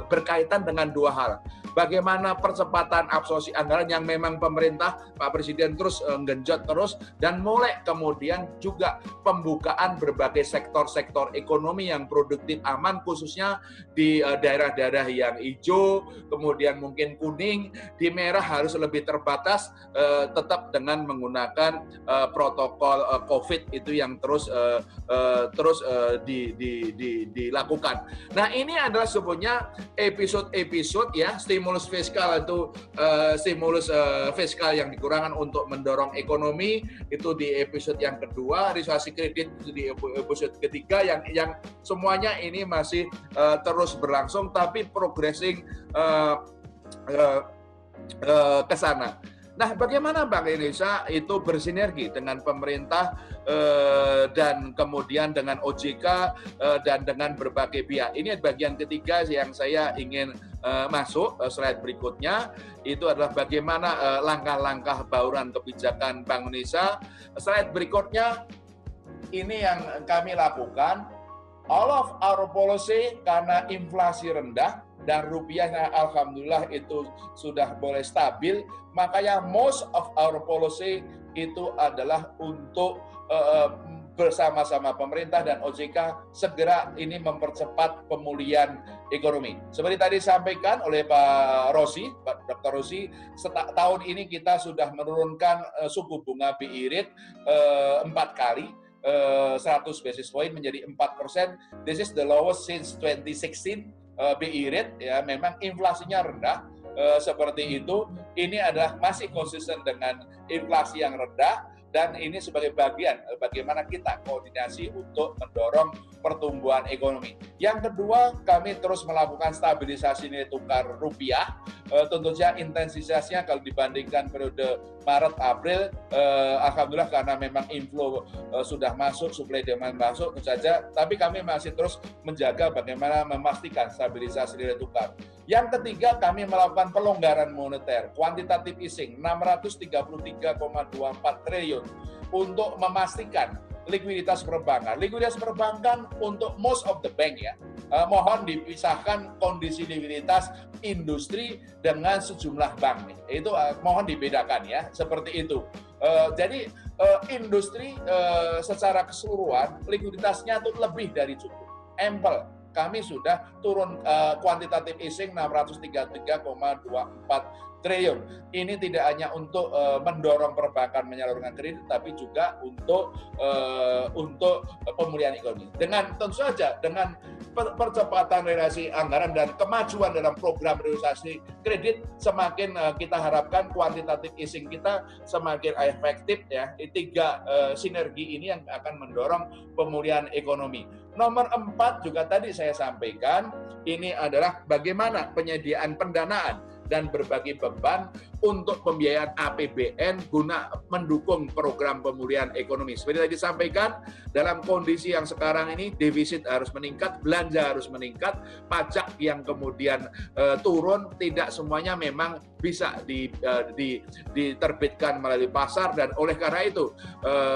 berkaitan dengan dua hal. Bagaimana percepatan absorpsi anggaran yang memang pemerintah, Pak Presiden terus genjot terus, dan mulai kemudian juga pembukaan berbagai sektor-sektor ekonomi yang produktif aman, khususnya di daerah-daerah yang hijau, kemudian mungkin kuning, di merah harus lebih terbatas, tetap dengan menggunakan protokol COVID itu yang terus dilakukan. Nah, ini adalah sebenarnya episode ya, stimulus fiskal itu stimulus fiskal yang digunakan untuk mendorong ekonomi itu di episode yang kedua, resolusi kredit itu di episode ketiga, yang semuanya ini masih terus berlangsung tapi progressing ke sana. Nah, bagaimana Bank Indonesia itu bersinergi dengan pemerintah dan kemudian dengan OJK dan dengan berbagai pihak. Ini bagian ketiga yang saya ingin masuk. Slide berikutnya itu adalah bagaimana langkah-langkah bauran kebijakan Bank Indonesia. Slide berikutnya ini yang kami lakukan. All of our policy, karena inflasi rendah dan rupiahnya alhamdulillah itu sudah boleh stabil, makanya most of our policy itu adalah untuk bersama-sama pemerintah dan OJK segera ini mempercepat pemulihan ekonomi. Seperti tadi disampaikan oleh Pak Rossi, Pak Dr. Rossi, tahun ini kita sudah menurunkan suku bunga BI rate 4 kali, 100 basis point menjadi 4%. This is the lowest since 2016 BI rate, ya, memang inflasinya rendah. Seperti itu, ini adalah masih konsisten dengan inflasi yang rendah, dan ini sebagai bagian bagaimana kita koordinasi untuk mendorong pertumbuhan ekonomi. Yang kedua, kami terus melakukan stabilisasi nilai tukar rupiah. Tentu saja intensitasnya kalau dibandingkan periode Maret-April, alhamdulillah karena memang inflow sudah masuk, supply demand masuk saja, tapi kami masih terus menjaga bagaimana memastikan stabilisasi nilai tukar. Yang ketiga, kami melakukan pelonggaran moneter, quantitative easing 633,24 triliun untuk memastikan likuiditas perbankan. Likuiditas perbankan untuk most of the bank, ya. Mohon dipisahkan kondisi likuiditas industri dengan sejumlah bank. Itu mohon dibedakan, ya, seperti itu. Jadi industri secara keseluruhan likuiditasnya itu lebih dari cukup, ample. Kami sudah turun kuantitatif easing 633,24 triliun. Ini tidak hanya untuk mendorong perbankan menyalurkan kredit, tapi juga untuk pemulihan ekonomi. Dengan tentu saja dengan percepatan realisasi anggaran dan kemajuan dalam program realisasi kredit, semakin kita harapkan kuantitatif easing kita semakin efektif, ya. Tiga sinergi ini yang akan mendorong pemulihan ekonomi. Nomor 4 juga tadi saya sampaikan, ini adalah bagaimana penyediaan pendanaan dan berbagi beban untuk pembiayaan APBN guna mendukung program pemulihan ekonomi. Seperti tadi disampaikan, dalam kondisi yang sekarang ini defisit harus meningkat, belanja harus meningkat, pajak yang kemudian turun, tidak semuanya memang bisa diterbitkan melalui pasar, dan oleh karena itu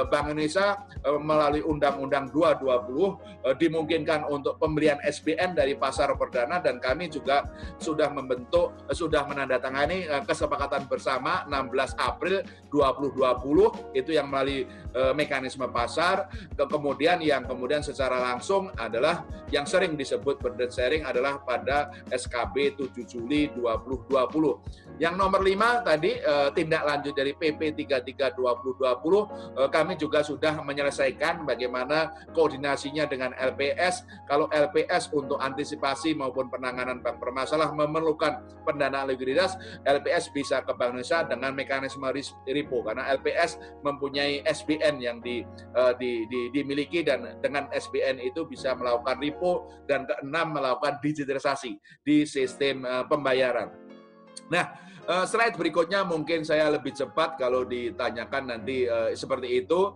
Bank Indonesia melalui Undang-Undang 220 dimungkinkan untuk pembelian SBN dari pasar perdana, dan kami juga sudah menandatangani kesepakatan bersama 16 April 2020 itu yang melalui mekanisme pasar. Kemudian secara langsung adalah yang sering disebut burden sharing adalah pada SKB 7 Juli 2020. Yang nomor 5 tadi tindak lanjut dari PP 33 2020, kami juga sudah menyelesaikan bagaimana koordinasinya dengan LPS. Kalau LPS untuk antisipasi maupun penanganan bank bermasalah memerlukan pendanaan likuiditas, LPS bisa ke Bank Indonesia dengan mekanisme repo, karena LPS mempunyai SBN yang dimiliki, dan dengan SBN itu bisa melakukan repo, dan keenam melakukan digitalisasi di sistem pembayaran. Nah, slide berikutnya mungkin saya lebih cepat kalau ditanyakan nanti seperti itu.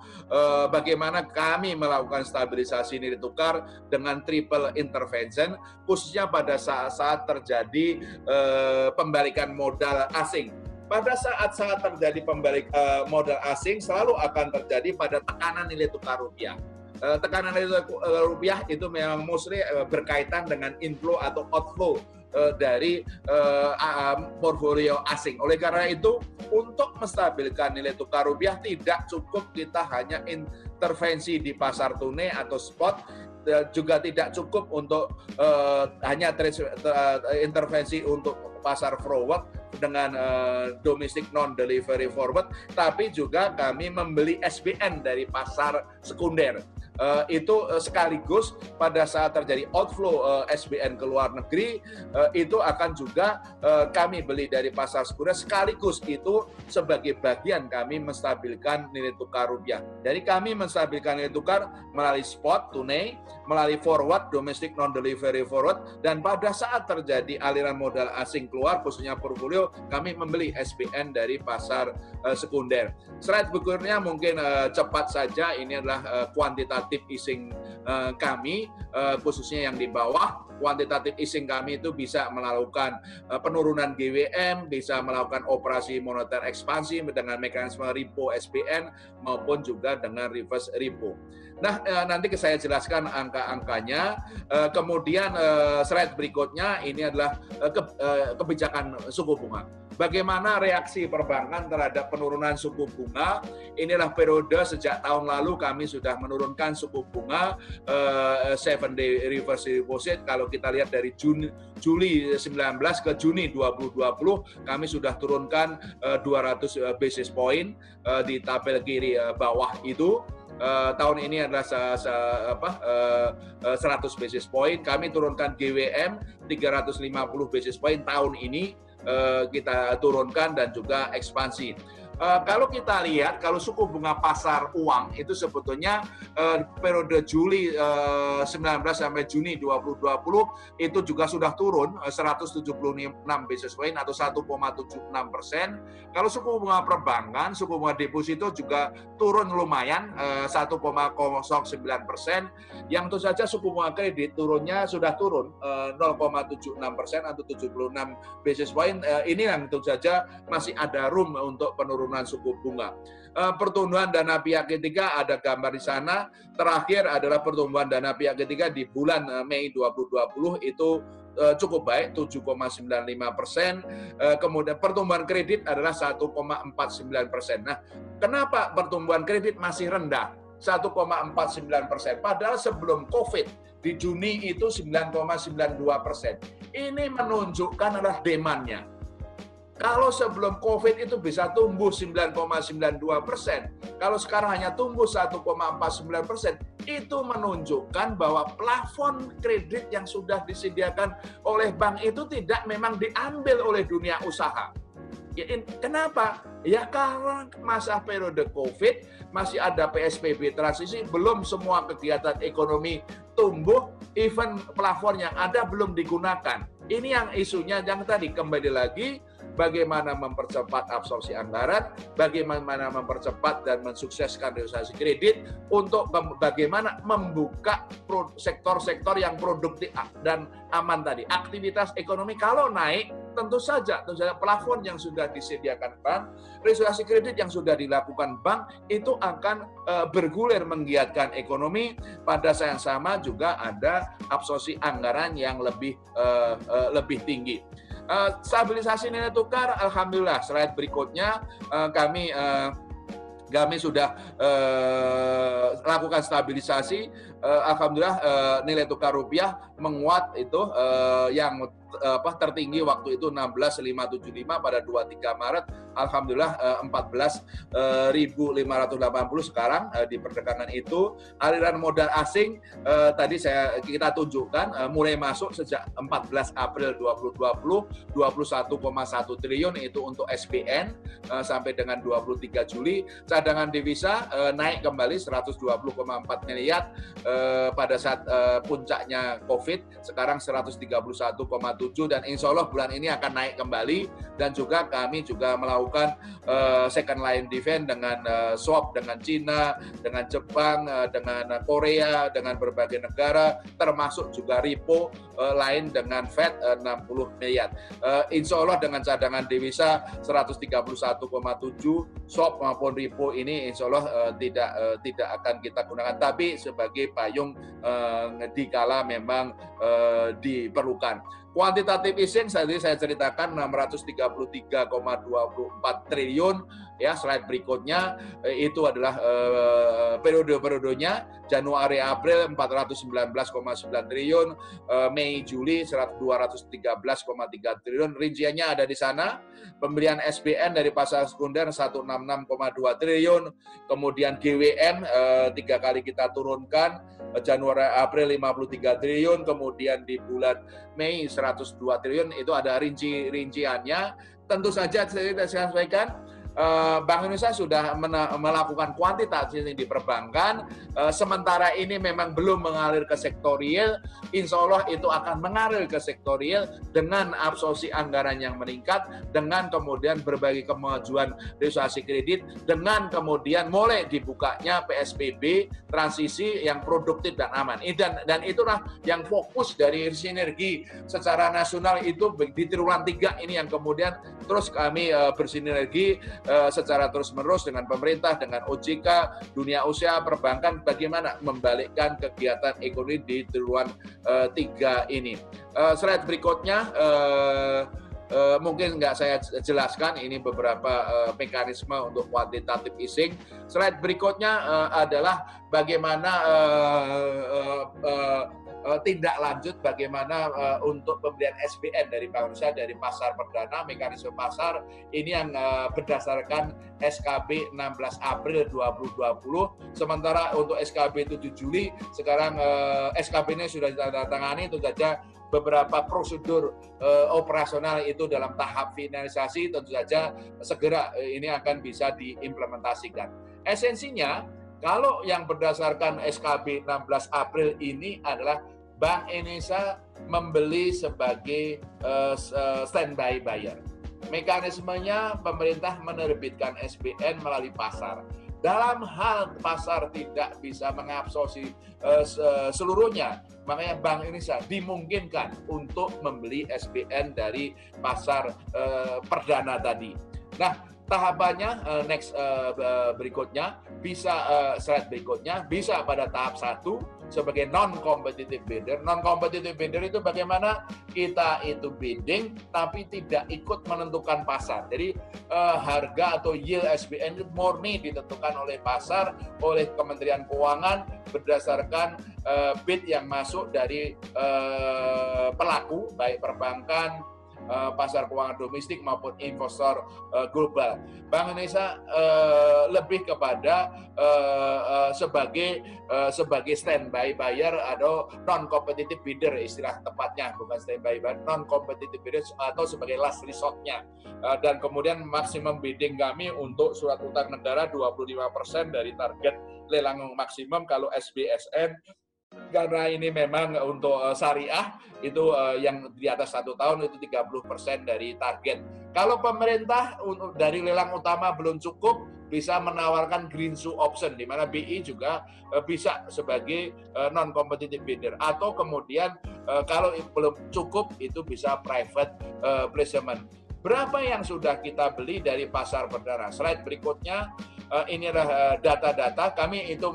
Bagaimana kami melakukan stabilisasi nilai tukar dengan triple intervention, khususnya pada saat terjadi pembalikan modal asing. Pada saat terjadi pembalik modal asing, selalu akan terjadi pada tekanan nilai tukar rupiah. Tekanan nilai tukar rupiah itu memang mostly berkaitan dengan inflow atau outflow dari portfolio asing. Oleh karena itu, untuk menstabilkan nilai tukar rupiah tidak cukup kita hanya intervensi di pasar tunai atau spot, juga tidak cukup untuk hanya intervensi untuk pasar forward dengan domestic non-delivery forward, tapi juga kami membeli SBN dari pasar sekunder. Itu sekaligus pada saat terjadi outflow SBN ke luar negeri, itu akan juga kami beli dari pasar sekunder, sekaligus itu sebagai bagian kami menstabilkan nilai tukar rupiah. Jadi kami menstabilkan nilai tukar melalui spot tunai, melalui forward domestic non-delivery forward, dan pada saat terjadi aliran modal asing keluar, khususnya portfolio, kami membeli SBN dari pasar sekunder. Slide berikutnya mungkin cepat saja, ini adalah kuantitatif easing kami, khususnya yang di bawah. Kuantitatif easing kami itu bisa melakukan penurunan GWM, bisa melakukan operasi moneter ekspansi dengan mekanisme repo SBN maupun juga dengan reverse repo. Nah, nanti saya jelaskan angka-angkanya. Kemudian slide berikutnya ini adalah kebijakan suku bunga. Bagaimana reaksi perbankan terhadap penurunan suku bunga? Inilah periode sejak tahun lalu kami sudah menurunkan suku bunga 7-day reverse deposit. Kalau kita lihat dari Juli 19 ke Juni 2020, kami sudah turunkan 200 basis point di tabel kiri bawah itu. Tahun ini adalah 100 basis point. Kami turunkan GWM 350 basis point tahun ini. Kita turunkan dan juga ekspansi. Kalau kita lihat, kalau suku bunga pasar uang itu sebetulnya periode Juli 19 sampai Juni 2020 itu juga sudah turun 176 basis point atau 1,76%. Kalau suku bunga perbankan, suku bunga deposito juga turun lumayan 1,09%. Yang tentu saja suku bunga kredit turunnya sudah turun 0,76% atau 76 basis point. Ini yang tentu saja masih ada room untuk penurunan suku bunga. Pertumbuhan dana pihak ketiga ada gambar di sana. Terakhir adalah pertumbuhan dana pihak ketiga di bulan Mei 2020 itu cukup baik 7,95%. Kemudian pertumbuhan kredit adalah 1,49%. Nah, kenapa pertumbuhan kredit masih rendah? 1,49%. Padahal sebelum COVID di Juni itu 9,92%. Ini menunjukkan adalah demand-nya. Kalau sebelum COVID itu bisa tumbuh 9,92%, kalau sekarang hanya tumbuh 1,49%, itu menunjukkan bahwa plafon kredit yang sudah disediakan oleh bank itu tidak memang diambil oleh dunia usaha. Kenapa? Ya karena masa periode COVID, masih ada PSBB transisi, belum semua kegiatan ekonomi tumbuh, even plafon yang ada belum digunakan. Ini yang isunya yang tadi, kembali lagi, bagaimana mempercepat absorpsi anggaran, bagaimana mempercepat dan mensukseskan realisasi kredit, untuk bagaimana membuka sektor-sektor yang produktif dan aman tadi. Aktivitas ekonomi kalau naik, tentu saja plafon yang sudah disediakan bank, realisasi kredit yang sudah dilakukan bank, itu akan bergulir menggiatkan ekonomi. Pada saat yang sama juga ada absorpsi anggaran yang lebih tinggi. Stabilisasi nilai tukar, alhamdulillah. Slide berikutnya kami sudah lakukan stabilisasi. Alhamdulillah nilai tukar rupiah menguat itu yang tertinggi waktu itu 16.575 pada 23 Maret. Alhamdulillah 14.580 sekarang di perdagangan itu. Aliran modal asing tadi kita tunjukkan mulai masuk sejak 14 April 2020 21,1 triliun itu untuk SBN sampai dengan 23 Juli. Cadangan devisa naik kembali 120,4 miliar pada saat puncaknya COVID, sekarang 131,7, dan insya Allah bulan ini akan naik kembali. Dan juga kami juga melakukan second line defense dengan swap dengan Cina, dengan Jepang, dengan Korea, dengan berbagai negara, termasuk juga repo lain dengan Fed 60 miliar. Insya Allah dengan cadangan devisa 131,7, swap maupun repo ini insya Allah tidak akan kita gunakan, tapi sebagai payung dikala memang diperlukan. Kuantitatif easing tadi saya ceritakan 633,24 triliun. Ya, slide berikutnya itu adalah periode-periodenya. Januari April 419,9 triliun, Mei Juli 213,3 triliun. Rinciannya ada di sana. Pembelian SBN dari pasar sekunder 166,2 triliun. Kemudian GWM 3 kali kita turunkan. Januari April 53 triliun, kemudian di bulan Mei 102 triliun. Itu ada rinciannya. Tentu saja saya sampaikan Bank Indonesia sudah melakukan kuantitatif di perbankan, sementara ini memang belum mengalir ke sektorial. Insya Allah itu akan mengalir ke sektorial dengan absorpsi anggaran yang meningkat, dengan kemudian berbagai kemajuan realisasi kredit, dengan kemudian mulai dibukanya PSBB transisi yang produktif dan aman. Dan itulah yang fokus dari sinergi secara nasional itu di triwulan 3 ini, yang kemudian terus kami bersinergi secara terus-menerus dengan pemerintah, dengan OJK, dunia usaha, perbankan, bagaimana membalikkan kegiatan ekonomi di triwulan 3 ini. Slide berikutnya, Mungkin nggak saya jelaskan, ini beberapa mekanisme untuk quantitative easing. Slide berikutnya adalah bagaimana tindak lanjut bagaimana untuk pembelian SBN dari Bank Indonesia dari pasar perdana, mekanisme pasar ini yang berdasarkan SKB 16 April 2020, sementara untuk SKB 7 Juli sekarang SKB-nya sudah ditandatangani, itu saja beberapa prosedur operasional itu dalam tahap finalisasi, tentu saja segera ini akan bisa diimplementasikan. Esensinya, kalau yang berdasarkan SKB 16 April ini adalah Bank Indonesia membeli sebagai standby buyer. Mekanismenya pemerintah menerbitkan SBN melalui pasar. Dalam hal pasar tidak bisa mengabsorpsi seluruhnya, makanya Bank Indonesia dimungkinkan untuk membeli SBN dari pasar perdana tadi. Nah, tahapannya berikutnya bisa slide berikutnya bisa pada tahap 1 sebagai non-competitive bidder. Non-competitive bidder itu bagaimana kita itu bidding tapi tidak ikut menentukan pasar. Jadi harga atau yield SBN itu murni ditentukan oleh pasar, oleh Kementerian Keuangan berdasarkan bid yang masuk dari pelaku baik perbankan, pasar keuangan domestik maupun investor global. Bank Indonesia lebih kepada sebagai standby buyer atau non-competitive bidder, istilah tepatnya, bukan standby buyer, non-competitive bidder atau sebagai last resort-nya. Dan kemudian maksimum bidding kami untuk surat utang negara 25% dari target lelang maksimum. Kalau SBSN, karena ini memang untuk syariah itu yang di atas 1 tahun itu 30% dari target. Kalau pemerintah dari lelang utama belum cukup, bisa menawarkan green shoe option, di mana BI juga bisa sebagai non-competitive bidder. Atau kemudian kalau belum cukup, itu bisa private placement. Berapa yang sudah kita beli dari pasar perdana? Slide berikutnya. Ini adalah data-data kami itu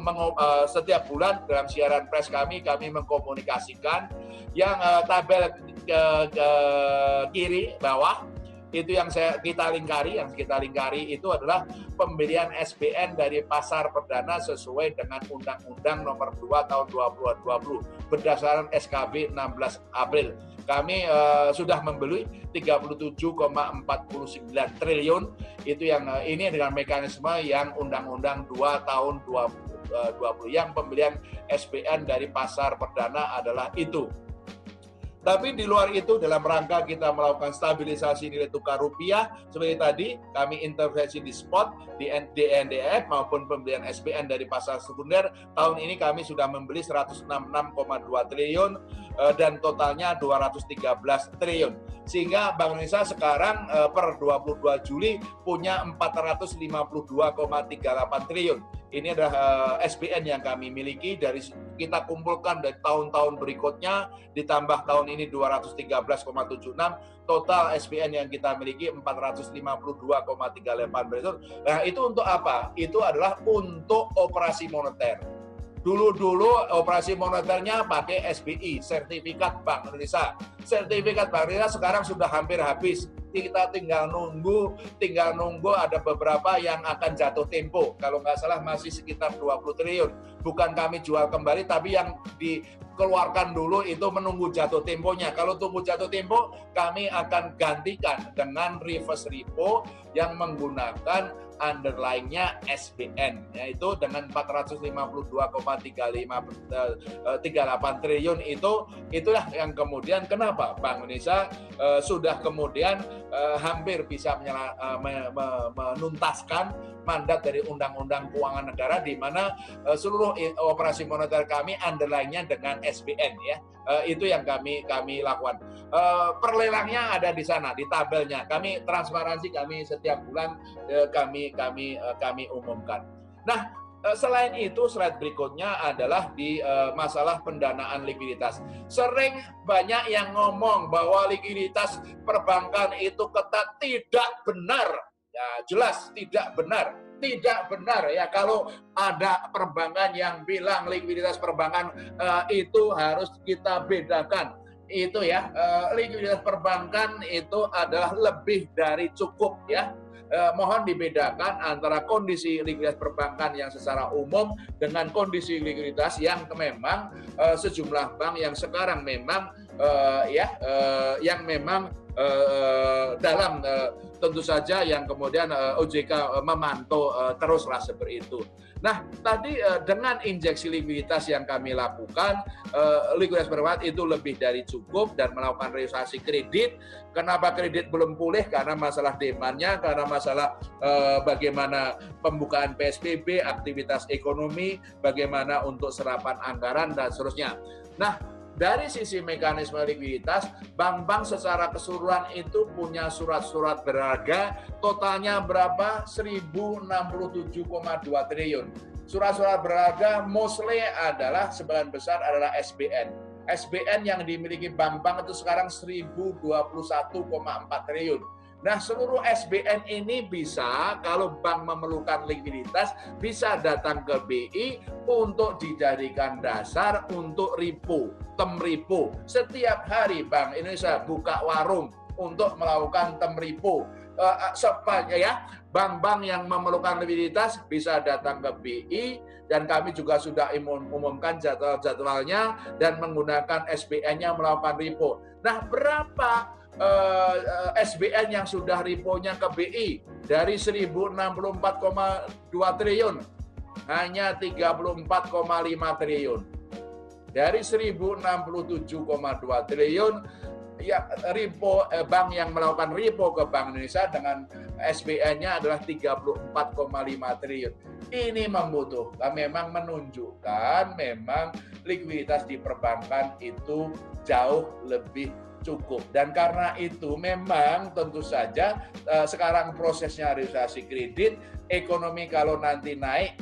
setiap bulan dalam siaran pers kami mengkomunikasikan yang tabel kiri bawah itu yang kita lingkari itu adalah pembelian SBN dari pasar perdana sesuai dengan Undang-Undang Nomor 2 Tahun 2020 berdasarkan SKB 16 April. Kami sudah membeli 37,49 triliun, itu yang ini dengan mekanisme yang Undang-Undang 2 Tahun 2020 yang pembelian SBN dari pasar perdana adalah itu. Tapi di luar itu dalam rangka kita melakukan stabilisasi nilai tukar rupiah, seperti tadi kami intervensi di spot, di NDF maupun pembelian SBN dari pasar sekunder. Tahun ini kami sudah membeli 166,2 triliun dan totalnya 213 triliun. Sehingga Bank Indonesia sekarang per 22 Juli punya 452,38 triliun. Ini adalah SBN yang kami miliki, dari kita kumpulkan dari tahun-tahun berikutnya, ditambah tahun ini 213,76, total SBN yang kita miliki 452,38 triliun. Nah, itu untuk apa? Itu adalah untuk operasi moneter. Dulu operasi moneternya pakai SBI, Sertifikat Bank Indonesia. Sertifikat Bank Indonesia sekarang sudah hampir habis. Kita tinggal nunggu ada beberapa yang akan jatuh tempo. Kalau nggak salah masih sekitar 20 triliun. Bukan kami jual kembali, tapi yang dikeluarkan dulu itu menunggu jatuh temponya. Kalau tunggu jatuh tempo, kami akan gantikan dengan reverse repo yang menggunakan underlying-nya SBN, yaitu dengan 452,38 triliun itulah yang kemudian kenapa Bank Indonesia sudah kemudian hampir bisa menuntaskan mandat dari Undang-Undang Keuangan Negara, di mana seluruh operasi moneter kami underlying-nya dengan SBN, ya. Itu yang kami lakukan. Perlelangnya ada di sana di tabelnya. Kami transparansi, kami setiap bulan kami umumkan. Nah, selain itu slide berikutnya adalah di masalah pendanaan likuiditas. Sering banyak yang ngomong bahwa likuiditas perbankan itu ketat. Tidak benar. Ya, jelas tidak benar. Tidak benar, ya. Kalau ada perbankan yang bilang likuiditas perbankan itu harus kita bedakan. itu ya, likuiditas perbankan itu adalah lebih dari cukup ya. Mohon dibedakan antara kondisi likuiditas perbankan yang secara umum dengan kondisi likuiditas yang memang sejumlah bank yang sekarang memang yang memang dalam tentu saja yang kemudian OJK memantau teruslah seperti itu. Nah, tadi dengan injeksi likuiditas yang kami lakukan, likuiditas perbankan itu lebih dari cukup dan melakukan realisasi kredit. Kenapa kredit belum pulih? Karena masalah demand-nya, karena masalah bagaimana pembukaan PSBB, aktivitas ekonomi, bagaimana untuk serapan anggaran, dan seterusnya. Nah, dari sisi mekanisme likuiditas, bank-bank secara keseluruhan itu punya surat-surat berharga, totalnya berapa? 1.067,2 triliun. Surat-surat berharga mostly adalah, sebagian besar adalah SBN. SBN yang dimiliki bank-bank itu sekarang 1.021,4 triliun. Nah, seluruh SBN ini bisa, kalau bank memerlukan likuiditas, bisa datang ke BI untuk dijadikan dasar untuk repo, term repo. Setiap hari Bank Indonesia buka warung untuk melakukan term repo. Ya, bank-bank yang memerlukan likuiditas bisa datang ke BI, dan kami juga sudah umumkan jadwalnya dan menggunakan SBN-nya melakukan repo. Nah, berapa SBN yang sudah repo-nya ke BI? Dari 1.064,2 triliun hanya 34,5 triliun. Dari 1.067,2 triliun ya, repo bank yang melakukan repo ke Bank Indonesia dengan SBN-nya adalah 34,5 triliun. Ini membutuhkan, memang menunjukkan memang likuiditas di perbankan itu jauh lebih cukup. Dan karena itu memang tentu saja sekarang prosesnya realisasi kredit, ekonomi kalau nanti naik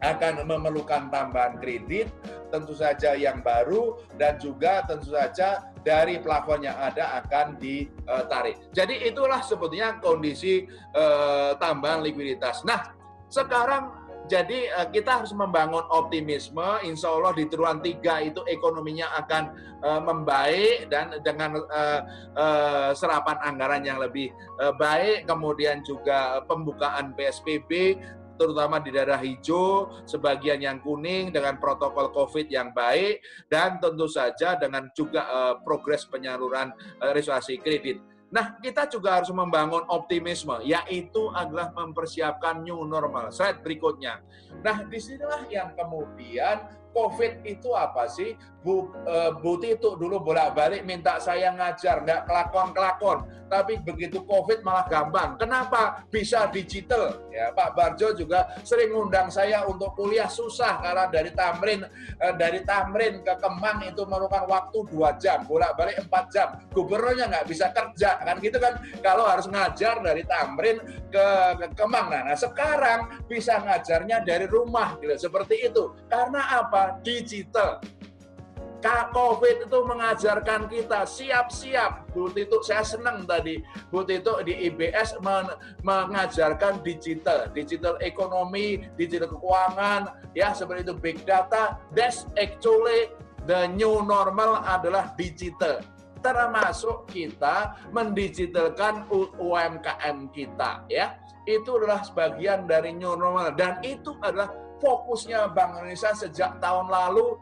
akan memerlukan tambahan kredit, tentu saja yang baru, dan juga tentu saja dari plafon yang ada akan ditarik. Jadi itulah sebetulnya kondisi tambahan likuiditas. Nah, sekarang jadi kita harus membangun optimisme, insya Allah di triwulan 3 itu ekonominya akan membaik, dan dengan serapan anggaran yang lebih baik, kemudian juga pembukaan PSBB, terutama di daerah hijau, sebagian yang kuning dengan protokol COVID yang baik, dan tentu saja dengan juga progres penyaluran realisasi kredit. Nah, kita juga harus membangun optimisme, yaitu adalah mempersiapkan new normal. Slide berikutnya. Nah, disinilah yang kemudian COVID itu apa sih? Bu Tito dulu bolak-balik minta saya ngajar, nggak kelakon-kelakon. Tapi begitu COVID malah gampang. Kenapa? Bisa digital. Ya, Pak Barjo juga sering ngundang saya untuk kuliah, susah karena dari Tamrin ke Kemang itu memerlukan waktu 2 jam, bolak-balik 4 jam. Gubernurnya nggak bisa kerja, kan gitu kan? Kalau harus ngajar dari Tamrin ke Kemang. Nah, sekarang bisa ngajarnya dari rumah, gitu. Seperti itu. Karena apa? Digital. COVID itu mengajarkan kita siap-siap. Bu Tito, saya senang tadi Bu Tito di IBS mengajarkan digital ekonomi, digital keuangan, ya seperti itu, big data. That's actually the new normal adalah digital. Termasuk kita mendigitalkan UMKM kita, ya. Itu adalah sebagian dari new normal, dan itu adalah fokusnya Bank Indonesia sejak tahun lalu.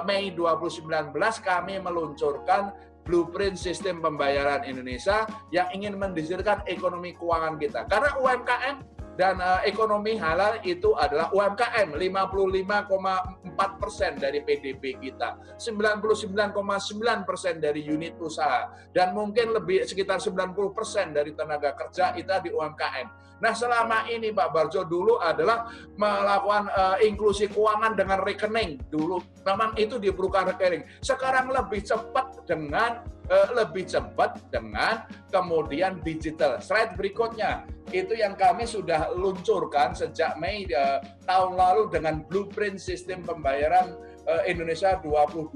Mei 2019 kami meluncurkan Blueprint Sistem Pembayaran Indonesia yang ingin mendigitalkan ekonomi keuangan kita. Karena UMKM dan ekonomi halal itu adalah UMKM 55,4% dari PDB kita, 99,9% dari unit usaha, dan mungkin lebih sekitar 90% dari tenaga kerja kita di UMKM. Nah, selama ini Pak Barjo dulu adalah melakukan inklusi keuangan dengan rekening. Dulu memang itu diperlukan rekening. Sekarang lebih cepat dengan kemudian digital. Slide berikutnya. Itu yang kami sudah luncurkan sejak Mei tahun lalu dengan Blueprint Sistem Pembayaran Indonesia 2025,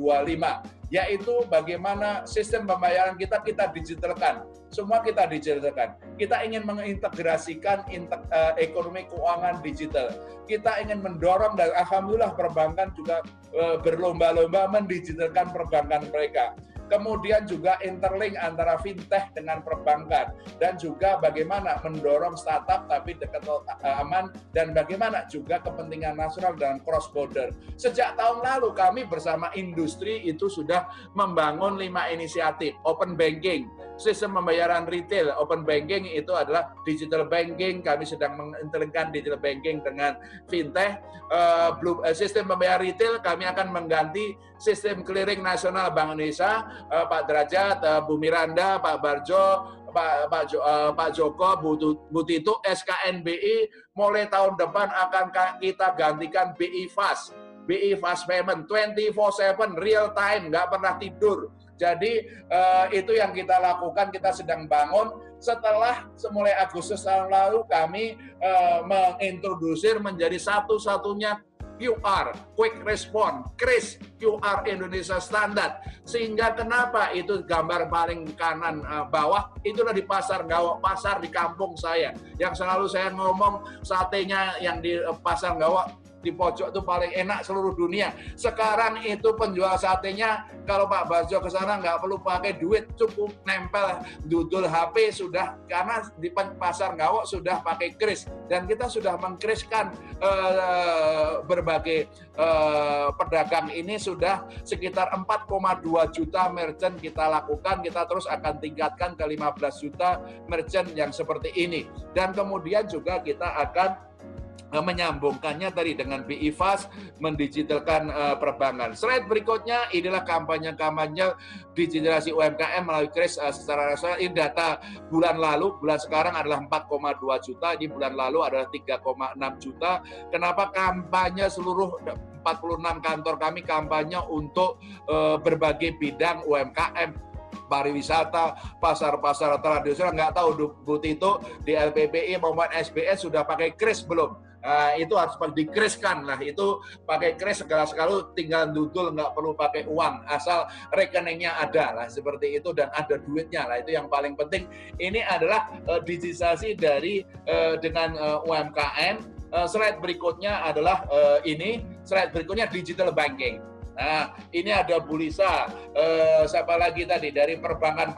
yaitu bagaimana sistem pembayaran kita digitalkan. Semua kita digitalkan. Kita ingin mengintegrasikan ekonomi keuangan digital. Kita ingin mendorong, dan alhamdulillah perbankan juga berlomba-lomba mendigitalkan perbankan mereka. kemudian juga interlink antara fintech dengan perbankan, dan juga bagaimana mendorong startup tapi dekat aman, dan bagaimana juga kepentingan nasional dan cross border. Sejak tahun lalu kami bersama industri itu sudah membangun 5 inisiatif. Open banking, sistem pembayaran retail. Open banking itu adalah digital banking, kami sedang mengintegrasikan digital banking dengan fintech. Sistem pembayaran retail kami akan mengganti sistem clearing nasional Bank Indonesia. Pak Derajat, Bu Miranda, Pak Barjo, Pak Joko, Bu Tito, SKNBI mulai tahun depan akan kita gantikan BI Fast. BI Fast Payment 24/7 real time, nggak pernah tidur. Jadi itu yang kita lakukan, kita sedang bangun. Setelah mulai Agustus tahun lalu kami mengintrodusir menjadi satu-satunya QR, Quick Response, KRIS, QR Indonesia Standard. Sehingga kenapa itu gambar paling kanan bawah, itulah di Pasar Gawok, pasar di kampung saya. Yang selalu saya ngomong, satenya yang di Pasar Gawok, di pojok itu paling enak seluruh dunia. Sekarang itu penjual satenya, kalau Pak Barjo ke sana nggak perlu pakai duit, cukup nempel dudul HP sudah, karena di Pasar Gawok sudah pakai kris, dan kita sudah mengkriskan berbagai pedagang ini sudah sekitar 4,2 juta merchant kita lakukan. Kita terus akan tingkatkan ke 15 juta merchant yang seperti ini, dan kemudian juga kita akan menyambungkannya tadi dengan BI Fast, mendigitalkan perbankan. Slide berikutnya, inilah kampanye-kampanye digitalisasi UMKM melalui KRIS secara nasional. Ini data bulan lalu, bulan sekarang adalah 4,2 juta, di bulan lalu adalah 3,6 juta. Kenapa kampanye seluruh 46 kantor kami kampanye untuk berbagai bidang UMKM, pariwisata, pasar-pasar tradisional. Nggak tahu Bu Tito di LPPI maupun SBS sudah pakai KRIS belum? Itu harus dikriskan lah, itu pakai kris segala-segala, tinggal dudul, nggak perlu pakai uang, asal rekeningnya ada lah, seperti itu, dan ada duitnya lah, itu yang paling penting. Ini adalah digitalisasi dari dengan UMKM. Slide berikutnya adalah slide berikutnya digital banking. Nah, ini ada Bu Lisa, siapa lagi tadi dari perbankan.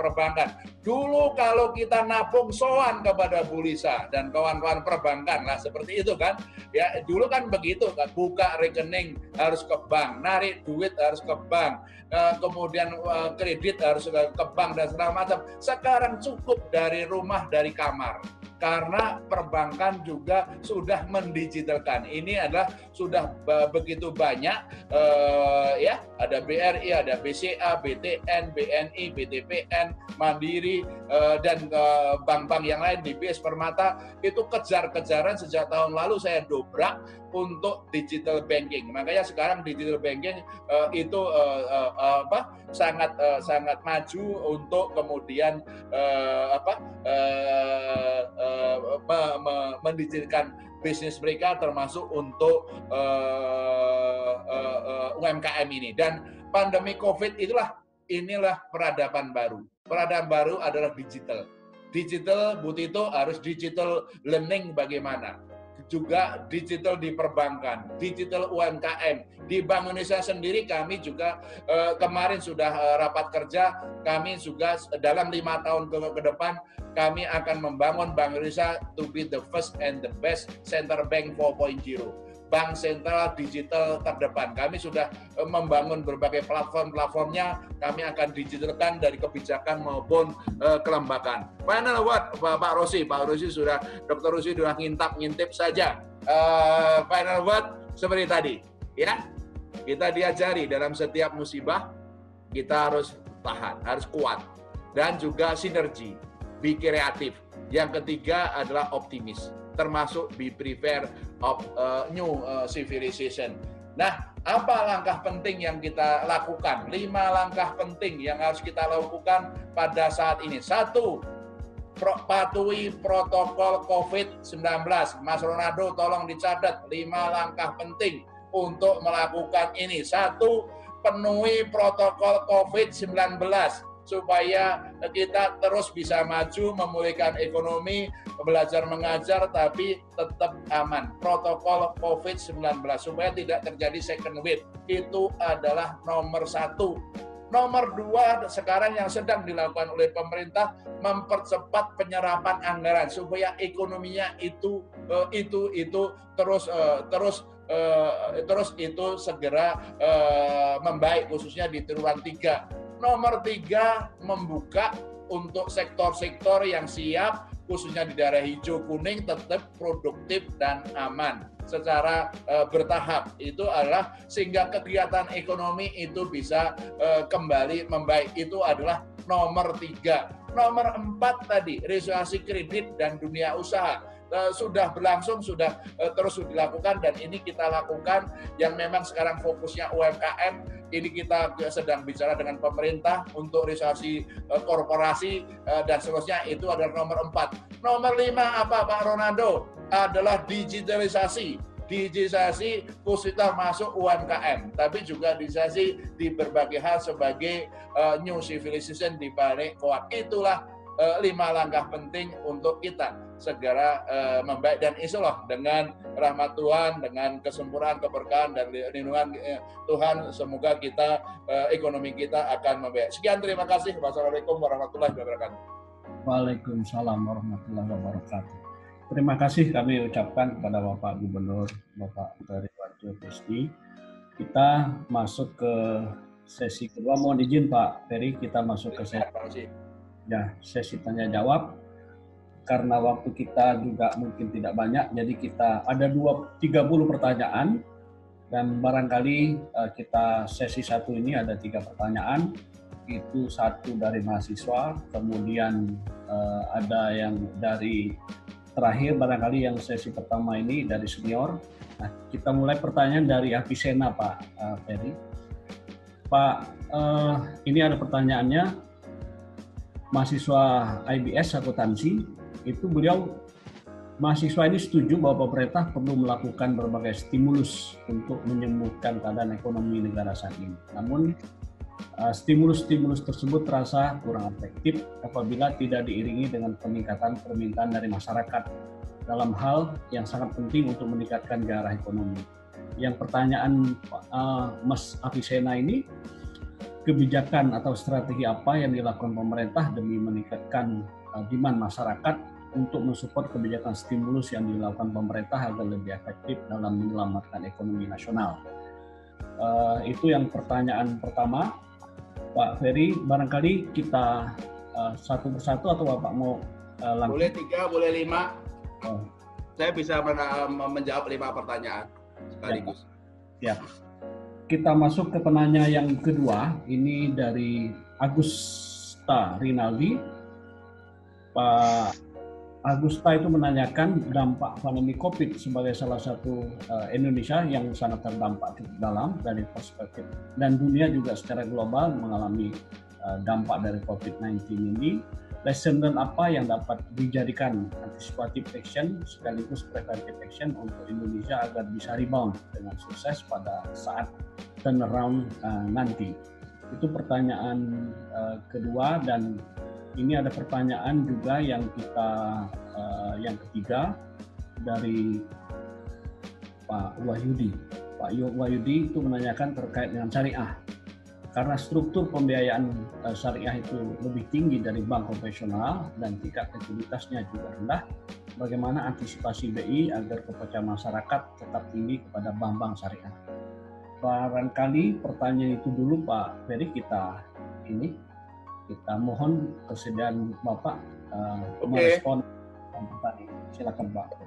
Dulu kalau kita nabung soan kepada Bu Lisa dan kawan-kawan perbankan lah, seperti itu kan. Ya, dulu kan begitu kan, buka rekening harus ke bank, narik duit harus ke bank, kemudian kredit harus ke bank dan segala macam. Sekarang cukup dari rumah, dari kamar. Karena perbankan juga sudah mendigitalkan. Ini adalah sudah begitu banyak, ya, ada BRI, ada BCA, BTN, BNI, BTPN, Mandiri, dan bank-bank yang lain, DBS, Permata, itu kejar-kejaran sejak tahun lalu saya dobrak untuk digital banking. Makanya sekarang digital banking itu sangat maju untuk kemudian mendigitalkan bisnis mereka, termasuk untuk UMKM ini. Dan pandemi COVID inilah peradaban baru. Peradaban baru adalah digital. Digital, Bu Tito, harus digital learning bagaimana. Juga digital di perbankan, digital UMKM. Di Bank Indonesia sendiri kami juga kemarin sudah rapat kerja, kami juga dalam 5 tahun ke depan kami akan membangun Bank Indonesia to be the first and the best center bank 4.0. Bank sentral digital terdepan. Kami sudah membangun berbagai platformnya, kami akan digitalkan dari kebijakan maupun kelembagaan. Final word, Pak Rosi sudah, Dr. Rosi sudah ngintip saja. Final word seperti tadi, ya. Kita diajari dalam setiap musibah, kita harus tahan, harus kuat, dan juga sinergi, be kreatif. Yang ketiga adalah optimis, termasuk be prepare of new civilization. Nah, apa langkah penting yang kita lakukan? 5 langkah penting yang harus kita lakukan pada saat ini. 1, patuhi protokol COVID-19. Mas Ronaldo tolong dicatat 5 langkah penting untuk melakukan ini. 1, penuhi protokol COVID-19 supaya kita terus bisa maju, memulihkan ekonomi, belajar mengajar, tapi tetap aman. Protokol COVID-19 supaya tidak terjadi second wave, itu adalah nomor 1. Nomor 2 sekarang yang sedang dilakukan oleh pemerintah, mempercepat penyerapan anggaran supaya ekonominya itu terus itu segera membaik, khususnya di triwulan 3. Nomor 3, membuka untuk sektor-sektor yang siap, khususnya di daerah hijau kuning, tetap produktif dan aman secara bertahap. Itu adalah sehingga kegiatan ekonomi itu bisa kembali membaik. Itu adalah nomor 3. Nomor 4 tadi, resolusi kredit dan dunia usaha. Sudah berlangsung, sudah terus dilakukan, dan ini kita lakukan yang memang sekarang fokusnya UMKM. Ini kita sedang bicara dengan pemerintah untuk resolusi korporasi dan seterusnya. Itu adalah nomor 4. Nomor 5 apa Pak Ronaldo? Adalah digitalisasi. Digitalisasi khususnya masuk UMKM, tapi juga digitalisasi di berbagai hal sebagai new civilization di balik keuangan. Itulah 5 langkah penting untuk kita segera membaik, dan insyaallah dengan rahmat Tuhan, dengan kesempurnaan, keberkahan dan lindungan Tuhan, semoga kita ekonomi kita akan membaik. Sekian, terima kasih. Wassalamualaikum warahmatullahi wabarakatuh. Waalaikumsalam warahmatullahi wabarakatuh. Terima kasih kami ucapkan kepada Bapak Gubernur, Bapak Ferry Warjio. Kita masuk ke sesi kedua. Mohon izin Pak Ferry, kita masuk ke sesi tanya jawab. Karena waktu kita juga mungkin tidak banyak, jadi kita ada 30 pertanyaan, dan barangkali kita sesi 1 ini ada 3 pertanyaan. Itu 1 dari mahasiswa, kemudian ada yang dari terakhir, barangkali yang sesi pertama ini dari senior. Nah, kita mulai pertanyaan dari Avicenna, Pak Ferry. Pak, ini ada pertanyaannya, mahasiswa IBS akuntansi, itu beliau, mahasiswa ini setuju bahwa pemerintah perlu melakukan berbagai stimulus untuk menyembuhkan keadaan ekonomi negara saat ini. Namun, stimulus-stimulus tersebut terasa kurang efektif apabila tidak diiringi dengan peningkatan permintaan dari masyarakat dalam hal yang sangat penting untuk meningkatkan gairah ekonomi. Yang pertanyaan Mas Avicenna ini, kebijakan atau strategi apa yang dilakukan pemerintah demi meningkatkan demand masyarakat untuk mensupport kebijakan stimulus yang dilakukan pemerintah agar lebih efektif dalam menyelamatkan ekonomi nasional? Itu yang pertanyaan pertama. Pak Ferry, barangkali kita satu persatu atau Bapak mau langsung? Boleh 3, boleh 5. Oh. Saya bisa menjawab 5 pertanyaan sekaligus. Ya. Kita masuk ke penanya yang kedua. Ini dari Agusta Rinaldi. Pak Agusta itu menanyakan dampak pandemi COVID sebagai salah satu Indonesia yang sangat terdampak cukup dalam dari perspektif, dan dunia juga secara global mengalami dampak dari COVID-19 ini. Lesson learned apa yang dapat dijadikan anticipative action sekaligus preventive action untuk Indonesia agar bisa rebound dengan sukses pada saat turnaround nanti? Itu pertanyaan kedua, dan ini ada pertanyaan juga yang yang ketiga dari Pak Wahyudi. Pak Wahyudi itu menanyakan terkait dengan syariah. Karena struktur pembiayaan syariah itu lebih tinggi dari bank konvensional dan tingkat likuiditasnya juga rendah, bagaimana antisipasi BI agar kepercayaan masyarakat tetap tinggi kepada bank-bank syariah? Barangkali pertanyaan itu dulu Pak Ferry, kita mohon kesediaan Bapak merespon tadi. Silakan Pak.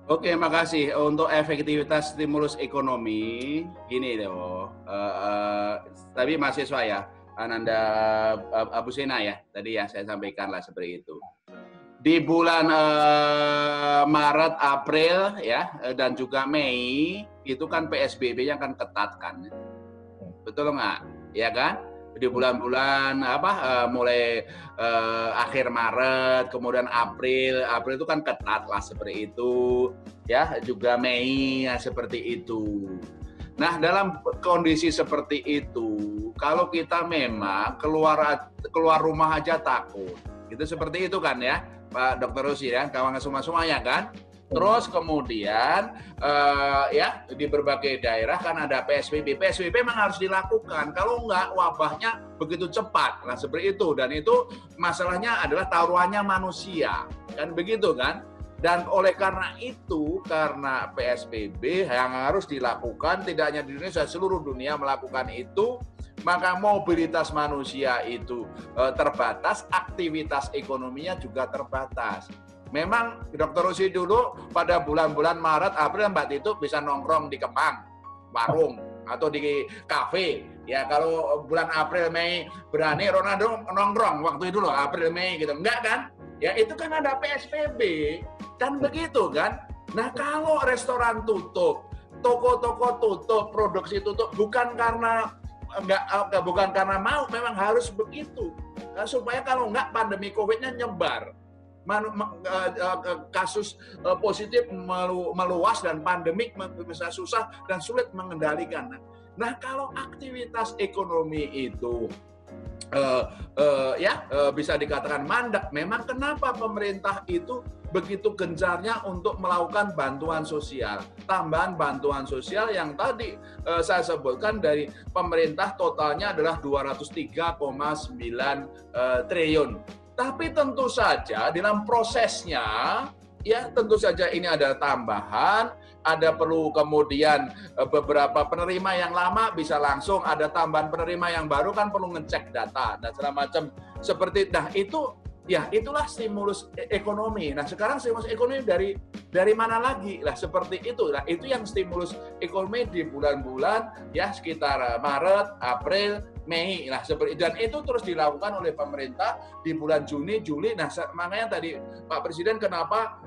Oke, makasih. Untuk efektivitas stimulus ekonomi, gini loh. Tapi mahasiswa ya, Ananda Abusena ya, tadi yang saya sampaikan lah seperti itu. Di bulan Maret, April ya, dan juga Mei, itu kan PSBB-nya kan ketat kan. Betul nggak? Ya kan? Di bulan-bulan mulai akhir Maret, kemudian April itu kan ketat lah seperti itu, ya, juga Mei ya, seperti itu. Nah, dalam kondisi seperti itu, kalau kita memang keluar rumah aja takut, itu seperti itu kan ya, Pak Dr. Rusi ya, kawan semuanya kan. Terus kemudian ya di berbagai daerah kan ada PSBB. PSBB memang harus dilakukan. Kalau enggak wabahnya begitu cepat. Nah seperti itu. Dan itu masalahnya adalah taruhannya manusia. Kan begitu kan? Dan oleh karena itu, karena PSBB yang harus dilakukan, tidak hanya di Indonesia, seluruh dunia melakukan itu, maka mobilitas manusia itu terbatas, aktivitas ekonominya juga terbatas. Memang Dr. Rusi dulu pada bulan-bulan Maret, April Mbak Titu bisa nongkrong di Kemang, warung, atau di kafe. Ya kalau bulan April, Mei berani Ronaldo nongkrong waktu itu loh, April, Mei gitu. Enggak kan? Ya itu kan ada PSBB. Kan begitu kan? Nah kalau restoran tutup, toko-toko tutup, produksi tutup, bukan karena mau, memang harus begitu. Supaya kalau enggak pandemi COVID-nya nyebar. Kasus positif meluas dan pandemik bisa susah dan sulit mengendalikan. Nah kalau aktivitas ekonomi itu bisa dikatakan mandek. Memang kenapa pemerintah itu begitu gencarnya untuk melakukan bantuan sosial, tambahan bantuan sosial yang tadi saya sebutkan dari pemerintah totalnya adalah 203,9 triliun. Tapi tentu saja dalam prosesnya, ya tentu saja ini ada tambahan, ada perlu kemudian beberapa penerima yang lama bisa langsung, ada tambahan penerima yang baru kan perlu ngecek data dan segala macam seperti. Nah itu ya itulah stimulus ekonomi. Nah sekarang stimulus ekonomi dari mana lagi? Lah seperti itu. Nah itu yang stimulus ekonomi di bulan-bulan ya sekitar Maret, April, Mei. Nah seperti dan itu terus dilakukan oleh pemerintah di bulan Juni, Juli. Nah makanya tadi Pak Presiden kenapa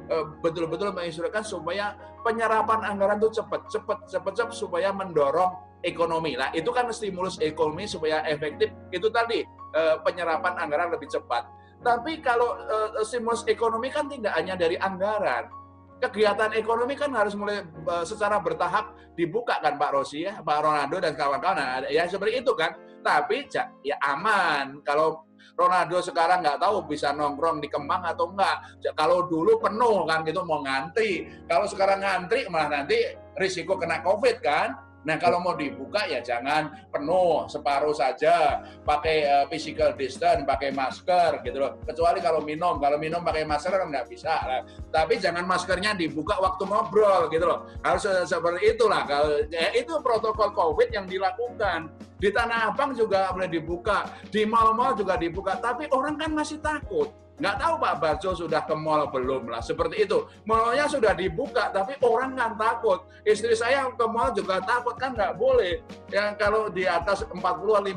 betul-betul menginstruksikan supaya penyerapan anggaran itu cepat supaya mendorong ekonomi. Nah itu kan stimulus ekonomi supaya efektif. Itu tadi penyerapan anggaran lebih cepat. Tapi kalau stimulus ekonomi kan tidak hanya dari anggaran. Kegiatan ekonomi kan harus mulai secara bertahap dibuka kan Pak Rosi ya, Pak Ronaldo dan kawan-kawan. Nah, ya seperti itu kan. Tapi ya aman. Kalau Ronaldo sekarang nggak tahu bisa nongkrong di Kemang atau enggak. Kalau dulu penuh kan gitu mau ngantri. Kalau sekarang ngantri malah nanti risiko kena COVID kan. Nah kalau mau dibuka ya jangan penuh, separuh saja, pakai physical distance, pakai masker gitu loh. Kecuali kalau minum pakai masker kan nggak bisa. Nah, tapi jangan maskernya dibuka waktu ngobrol gitu loh. Harus seperti itulah. Kalau itu protokol COVID yang dilakukan. Di Tanah Abang juga boleh dibuka, di mal-mal juga dibuka. Tapi orang kan masih takut. Nggak tahu Pak Barjo sudah ke mall belum lah, seperti itu. Mallnya sudah dibuka, tapi orang kan takut. Istri saya ke mall juga takut, kan nggak boleh. Yang kalau di atas 40-50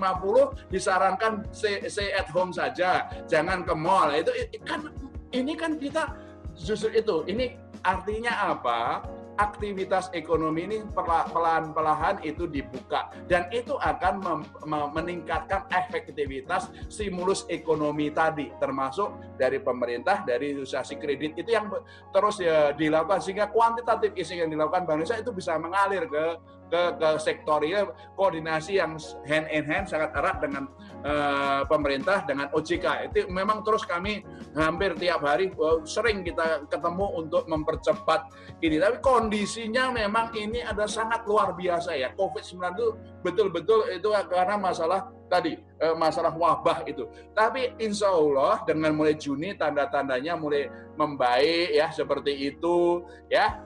disarankan stay at home saja, jangan ke mall. Itu kan ini kan kita justru itu. Ini artinya apa? Aktivitas ekonomi ini pelan-pelan itu dibuka dan itu akan meningkatkan efektivitas stimulus ekonomi tadi termasuk dari pemerintah, dari institusi kredit itu yang terus dilakukan sehingga kuantitatif easing yang dilakukan Bank Indonesia itu bisa mengalir ke sektorial koordinasi yang hand in hand sangat erat dengan pemerintah dengan OJK. Itu memang terus kami hampir tiap hari sering kita ketemu untuk mempercepat ini. Tapi kondisinya memang ini ada sangat luar biasa ya. COVID-19 itu betul-betul itu karena masalah tadi, masalah wabah itu. Tapi insya Allah dengan mulai Juni tanda-tandanya mulai membaik ya seperti itu ya.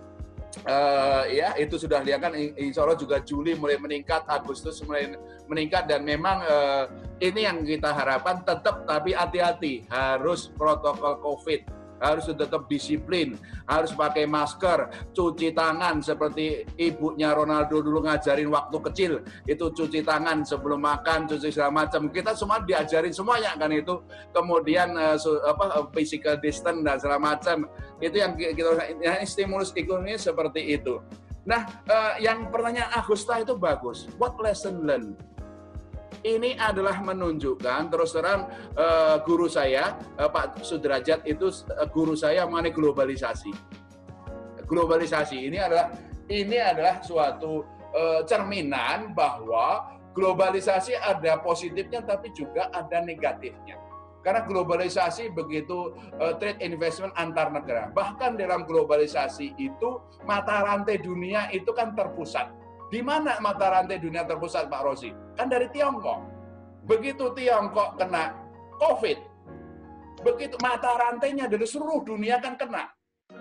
Ya itu sudah lihat kan insya Allah juga Juli mulai meningkat, Agustus mulai meningkat dan memang ini yang kita harapkan tetap tapi hati-hati harus protokol COVID. Harus tetap disiplin, harus pakai masker, cuci tangan seperti ibunya Ronaldo dulu ngajarin waktu kecil, itu cuci tangan sebelum makan, cuci segala macam. Kita semua diajarin semuanya kan itu. Kemudian physical distance dan segala macam. Itu yang kita stimulus ekonomi seperti itu. Nah, yang pertanyaan Agusta itu bagus. What lesson learned? Ini adalah menunjukkan terus terang guru saya Pak Sudrajat itu guru saya mengenai globalisasi. Globalisasi ini adalah suatu cerminan bahwa globalisasi ada positifnya tapi juga ada negatifnya. Karena globalisasi begitu trade investment antar negara. Bahkan dalam globalisasi itu mata rantai dunia itu kan terpusat. Di mana mata rantai dunia terpusat, Pak Rosi? Kan dari Tiongkok. Begitu Tiongkok kena COVID, begitu mata rantainya dari seluruh dunia kan kena.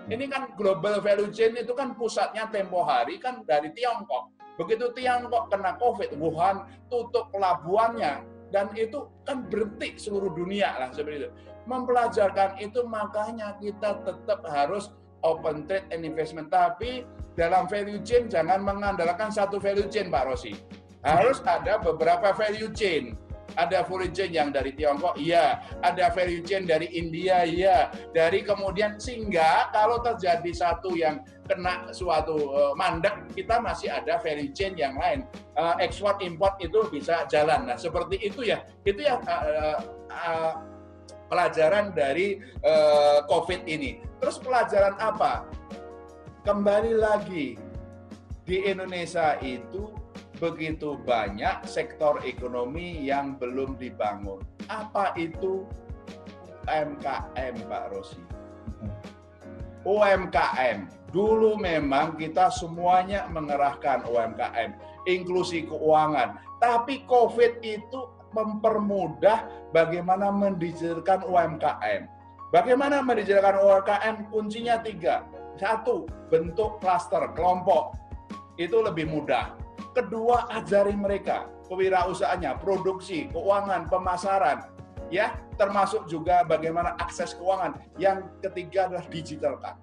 Ini kan global value chain itu kan pusatnya tempo hari kan dari Tiongkok. Begitu Tiongkok kena COVID, Wuhan tutup pelabuhannya, dan itu kan berhenti seluruh dunia lah seperti itu. Mempelajarkan itu makanya kita tetap harus open trade and investment. Tapi dalam value chain jangan mengandalkan satu value chain, Pak Rosi. Harus ada beberapa value chain. Ada value chain yang dari Tiongkok, iya. Ada value chain dari India, iya. Dari kemudian sehingga kalau terjadi satu yang kena suatu mandek, kita masih ada value chain yang lain. Ekspor import itu bisa jalan. Nah seperti itu ya. Itu ya pelajaran dari COVID ini. Terus pelajaran apa? Kembali lagi di Indonesia itu begitu banyak sektor ekonomi yang belum dibangun. Apa itu UMKM, Pak Rosi? UMKM. Dulu memang kita semuanya mengerahkan UMKM, inklusi keuangan. Tapi COVID itu mempermudah bagaimana mendigitalkan UMKM. Bagaimana mendigitalkan UMKM? Kuncinya 3. 1, bentuk klaster, kelompok. Itu lebih mudah. Kedua, ajari mereka kewirausahaannya, produksi, keuangan, pemasaran, ya, termasuk juga bagaimana akses keuangan. Yang ketiga adalah digitalkan.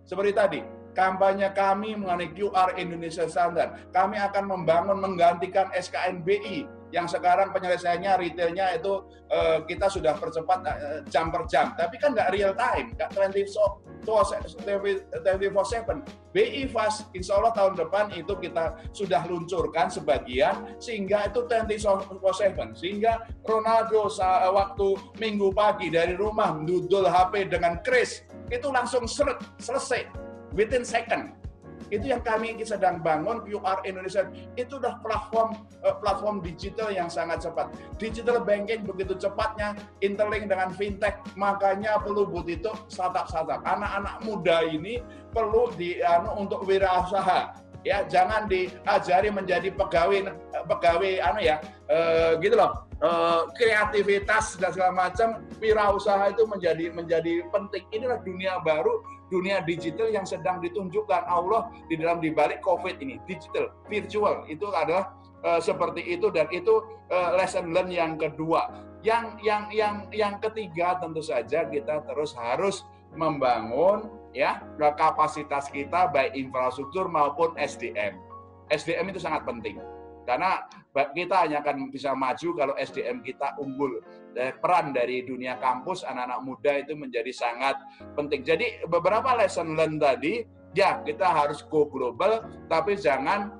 Seperti tadi, kampanye kami mengenai QR Indonesia Standard. Kami akan menggantikan SKNBI yang sekarang penyelesaiannya retailnya itu kita sudah percepat jam per jam, tapi kan nggak real time, nggak 24/7. BI Fast, insya Allah tahun depan itu kita sudah luncurkan sebagian, sehingga itu 24/7, sehingga Ronaldo waktu Minggu pagi dari rumah dudul HP dengan kris, itu langsung selesai, within second. Itu yang kami sedang bangun, QR Indonesia. Itu udah platform digital yang sangat cepat. Digital banking begitu cepatnya, interlink dengan fintech, makanya perlu butuh startup. Anak-anak muda ini perlu untuk wirausaha. Ya, jangan diajari menjadi pegawai gitu loh. Kreativitas dan segala macam, wirausaha itu menjadi penting. Inilah dunia baru, dunia digital yang sedang ditunjukkan Allah di balik COVID ini. Digital, virtual itu adalah seperti itu, dan itu lesson learn yang kedua. Yang ketiga tentu saja kita terus harus membangun ya kapasitas kita baik infrastruktur maupun SDM. SDM itu sangat penting. Karena kita hanya akan bisa maju kalau SDM kita unggul. Peran dari dunia kampus, anak-anak muda itu menjadi sangat penting. Jadi beberapa lesson learn tadi, ya kita harus go global, tapi jangan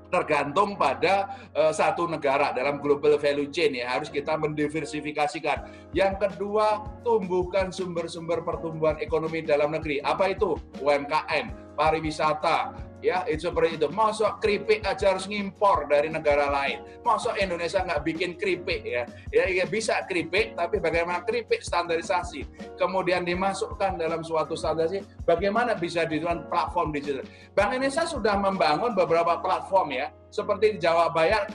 tergantung pada satu negara dalam global value chain ya, harus kita mendiversifikasikan. Yang kedua, tumbuhkan sumber-sumber pertumbuhan ekonomi dalam negeri. Apa itu? UMKM, pariwisata, ya itu seperti itu. Masuk keripik aja harus ngimpor dari negara lain. Masuk Indonesia nggak bikin keripik ya bisa keripik, tapi bagaimana keripik standarisasi, kemudian dimasukkan dalam suatu standarisasi, bagaimana bisa dilakukan platform digital. Bank Indonesia sudah membangun beberapa platform ya, seperti di Jawa Barat,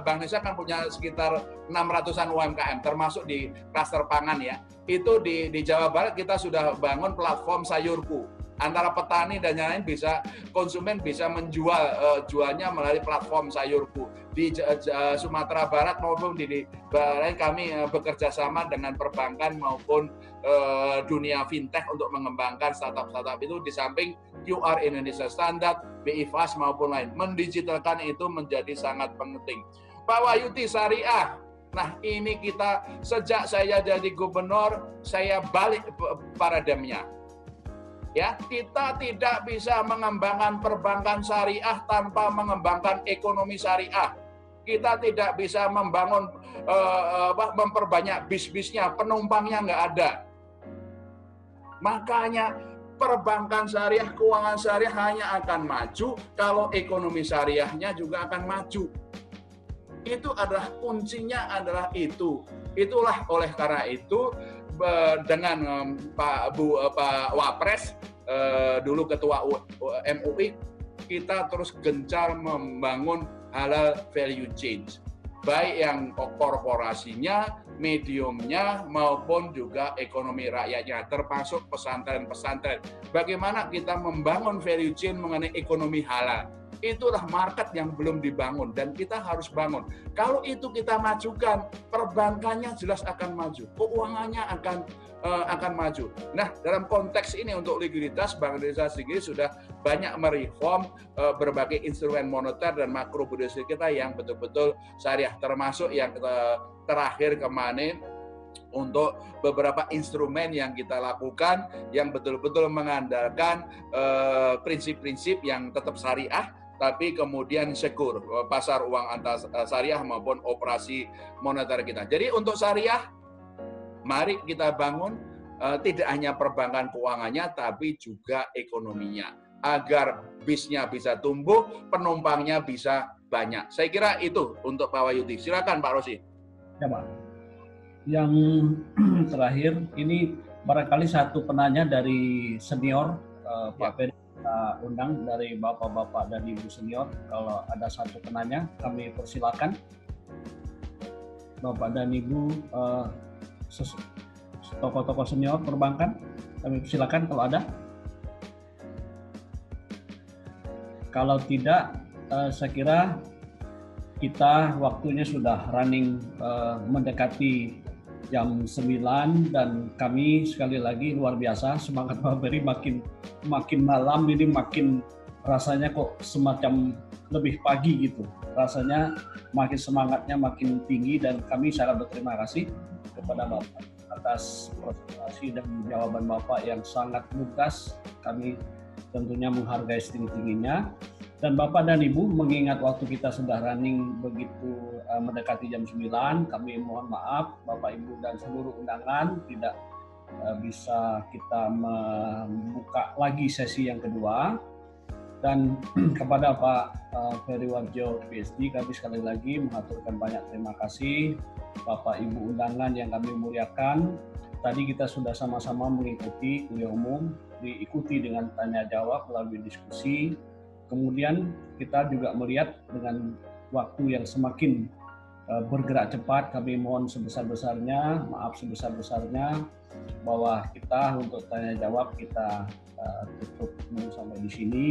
Bank Indonesia kan punya sekitar 600-an UMKM, termasuk di klaster pangan ya. Itu di Jawa Barat kita sudah bangun platform sayurku. Antara petani dan yang lain konsumen bisa jualnya melalui platform sayurku. Di Sumatera Barat maupun di lain kami bekerja sama dengan perbankan maupun dunia fintech untuk mengembangkan startup itu, di samping QR Indonesia Standard, BI Fast maupun lain. Mendigitalkan itu menjadi sangat penting. Pak Wahyudi, syariah. Nah ini kita sejak saya jadi gubernur, saya balik paradigmnya. Ya, kita tidak bisa mengembangkan perbankan syariah tanpa mengembangkan ekonomi syariah. Kita tidak bisa memperbanyak bisnisnya, penumpangnya nggak ada. Makanya perbankan syariah, keuangan syariah hanya akan maju kalau ekonomi syariahnya juga akan maju. Itu adalah kuncinya adalah itu. Itulah oleh karena itu dengan Pak Wapres dulu Ketua MUI, kita terus gencar membangun halal value change, baik yang korporasinya, mediumnya, maupun juga ekonomi rakyatnya, termasuk pesantren-pesantren. Bagaimana kita membangun value chain mengenai ekonomi halal. Itulah market yang belum dibangun dan kita harus bangun. Kalau itu kita majukan, perbankannya jelas akan maju, keuangannya akan maju. Nah, dalam konteks ini untuk likuiditas, Bank Indonesia sendiri sudah banyak mereform berbagai instrumen moneter dan makrobudensial kita yang betul-betul syariah, termasuk yang terakhir kemarin untuk beberapa instrumen yang kita lakukan yang betul-betul mengandalkan prinsip-prinsip yang tetap syariah, tapi kemudian secure pasar uang antar syariah maupun operasi moneter kita. Jadi untuk syariah, mari kita bangun tidak hanya perbankan keuangannya, tapi juga ekonominya, agar bisnya bisa tumbuh, penumpangnya bisa banyak. Saya kira itu untuk Pak Wahyudi. Silakan Pak Rosi. Ya Pak. Yang terakhir ini barangkali satu penanya dari senior Pak Ferry, undang dari bapak-bapak dan ibu senior. Kalau ada satu penanya, kami persilakan bapak dan ibu tokoh-tokoh senior perbankan, kami persilakan kalau ada. Kalau tidak, saya kira kita waktunya sudah running mendekati jam 9 dan kami sekali lagi luar biasa semangat Pak Ferry, makin malam ini makin rasanya kok semacam lebih pagi gitu. Rasanya makin semangatnya makin tinggi dan kami sangat berterima kasih kepada Bapak atas presentasi dan jawaban Bapak yang sangat lugas. Kami tentunya menghargai setinggi-tingginya. Dan Bapak dan Ibu, mengingat waktu kita sudah running begitu mendekati jam 9, kami mohon maaf Bapak Ibu dan seluruh undangan tidak bisa kita membuka lagi sesi yang kedua. Dan kepada Pak Ferry Warjo PhD, kami sekali lagi mengaturkan banyak terima kasih. Bapak Ibu undangan yang kami muliakan, tadi kita sudah sama-sama mengikuti kuliah umum, diikuti dengan tanya jawab melalui diskusi. Kemudian kita juga melihat dengan waktu yang semakin bergerak cepat, kami mohon sebesar-besarnya, maaf sebesar-besarnya, bahwa kita untuk tanya jawab kita tutup sampai di sini.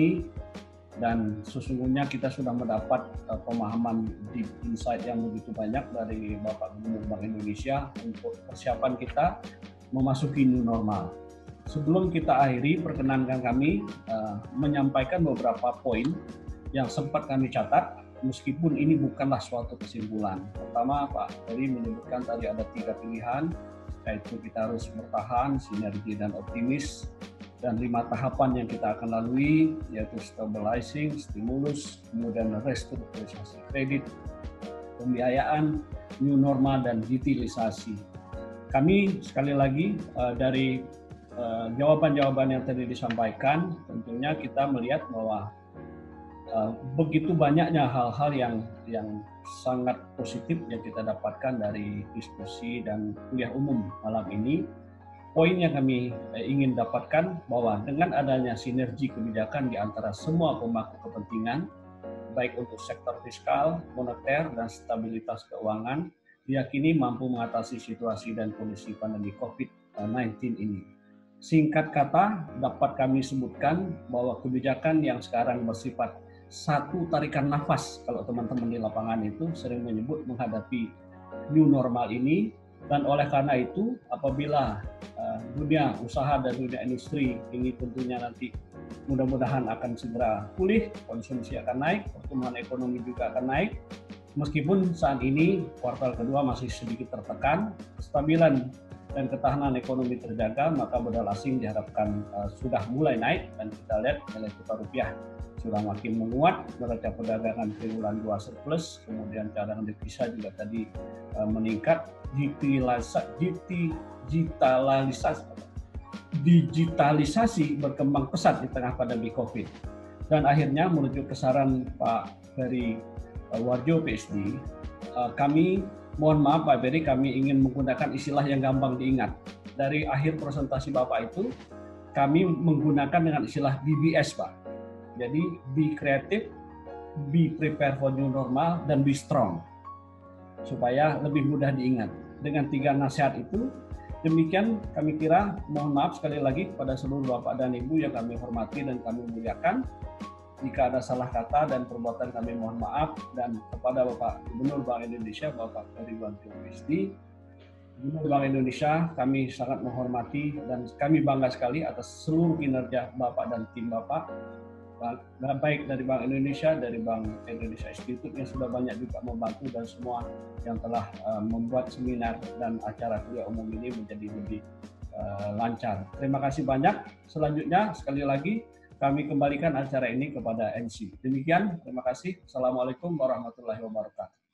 Dan sesungguhnya kita sudah mendapat pemahaman deep insight yang begitu banyak dari Bapak Gubernur Bank Indonesia untuk persiapan kita memasuki new normal. Sebelum kita akhiri, perkenankan kami menyampaikan beberapa poin yang sempat kami catat, meskipun ini bukanlah suatu kesimpulan. Pertama, Pak Ferry menyebutkan tadi ada 3 pilihan, yaitu kita harus bertahan, sinergi, dan optimis. Dan 5 tahapan yang kita akan lalui, yaitu stabilizing, stimulus, kemudian restrukturisasi kredit, pembiayaan, new normal, dan digitalisasi. Kami sekali lagi dari jawaban-jawaban yang tadi disampaikan, tentunya kita melihat bahwa begitu banyaknya hal-hal yang sangat positif yang kita dapatkan dari diskusi dan kuliah umum malam ini. Poin yang kami ingin dapatkan bahwa dengan adanya sinergi kebijakan di antara semua pemangku kepentingan, baik untuk sektor fiskal, moneter, dan stabilitas keuangan, diyakini mampu mengatasi situasi dan kondisi pandemi COVID-19 ini. Singkat kata, dapat kami sebutkan bahwa kebijakan yang sekarang bersifat satu tarikan nafas, kalau teman-teman di lapangan itu sering menyebut menghadapi new normal ini, dan oleh karena itu apabila dunia usaha dan dunia industri ini tentunya nanti mudah-mudahan akan segera pulih, konsumsi akan naik, pertumbuhan ekonomi juga akan naik, meskipun saat ini kuartal kedua masih sedikit tertekan, kestabilan dan ketahanan ekonomi terjaga, maka modal asing diharapkan sudah mulai naik, dan kita lihat nilai tukar rupiah sudah makin menguat, neraca perdagangan triwulan 2 surplus, kemudian cadangan devisa juga tadi meningkat, digitalisasi berkembang pesat di tengah pandemi COVID. Dan akhirnya menuju ke saran Pak Ferry Warjo PSD, kami mohon maaf Pak Beri, kami ingin menggunakan istilah yang gampang diingat. Dari akhir presentasi Bapak itu, kami menggunakan dengan istilah BBS Pak. Jadi be creative, be prepare for new normal, dan be strong. Supaya lebih mudah diingat. Dengan 3 nasihat itu, demikian kami kira, mohon maaf sekali lagi kepada seluruh Bapak dan Ibu yang kami hormati dan kami muliakan. Jika ada salah kata dan perbuatan kami mohon maaf, dan kepada Bapak Gubernur Bank Indonesia, Bapak Ferry Warjo PSD, Gubernur Bank Indonesia, kami sangat menghormati dan kami bangga sekali atas seluruh kinerja Bapak dan tim Bapak, baik dari Bank Indonesia, dari Bank Indonesia Institute yang sudah banyak juga membantu, dan semua yang telah membuat seminar dan acara kuliah umum ini menjadi lebih lancar. Terima kasih banyak. Selanjutnya, sekali lagi, kami kembalikan acara ini kepada MC. Demikian, terima kasih. Assalamualaikum warahmatullahi wabarakatuh.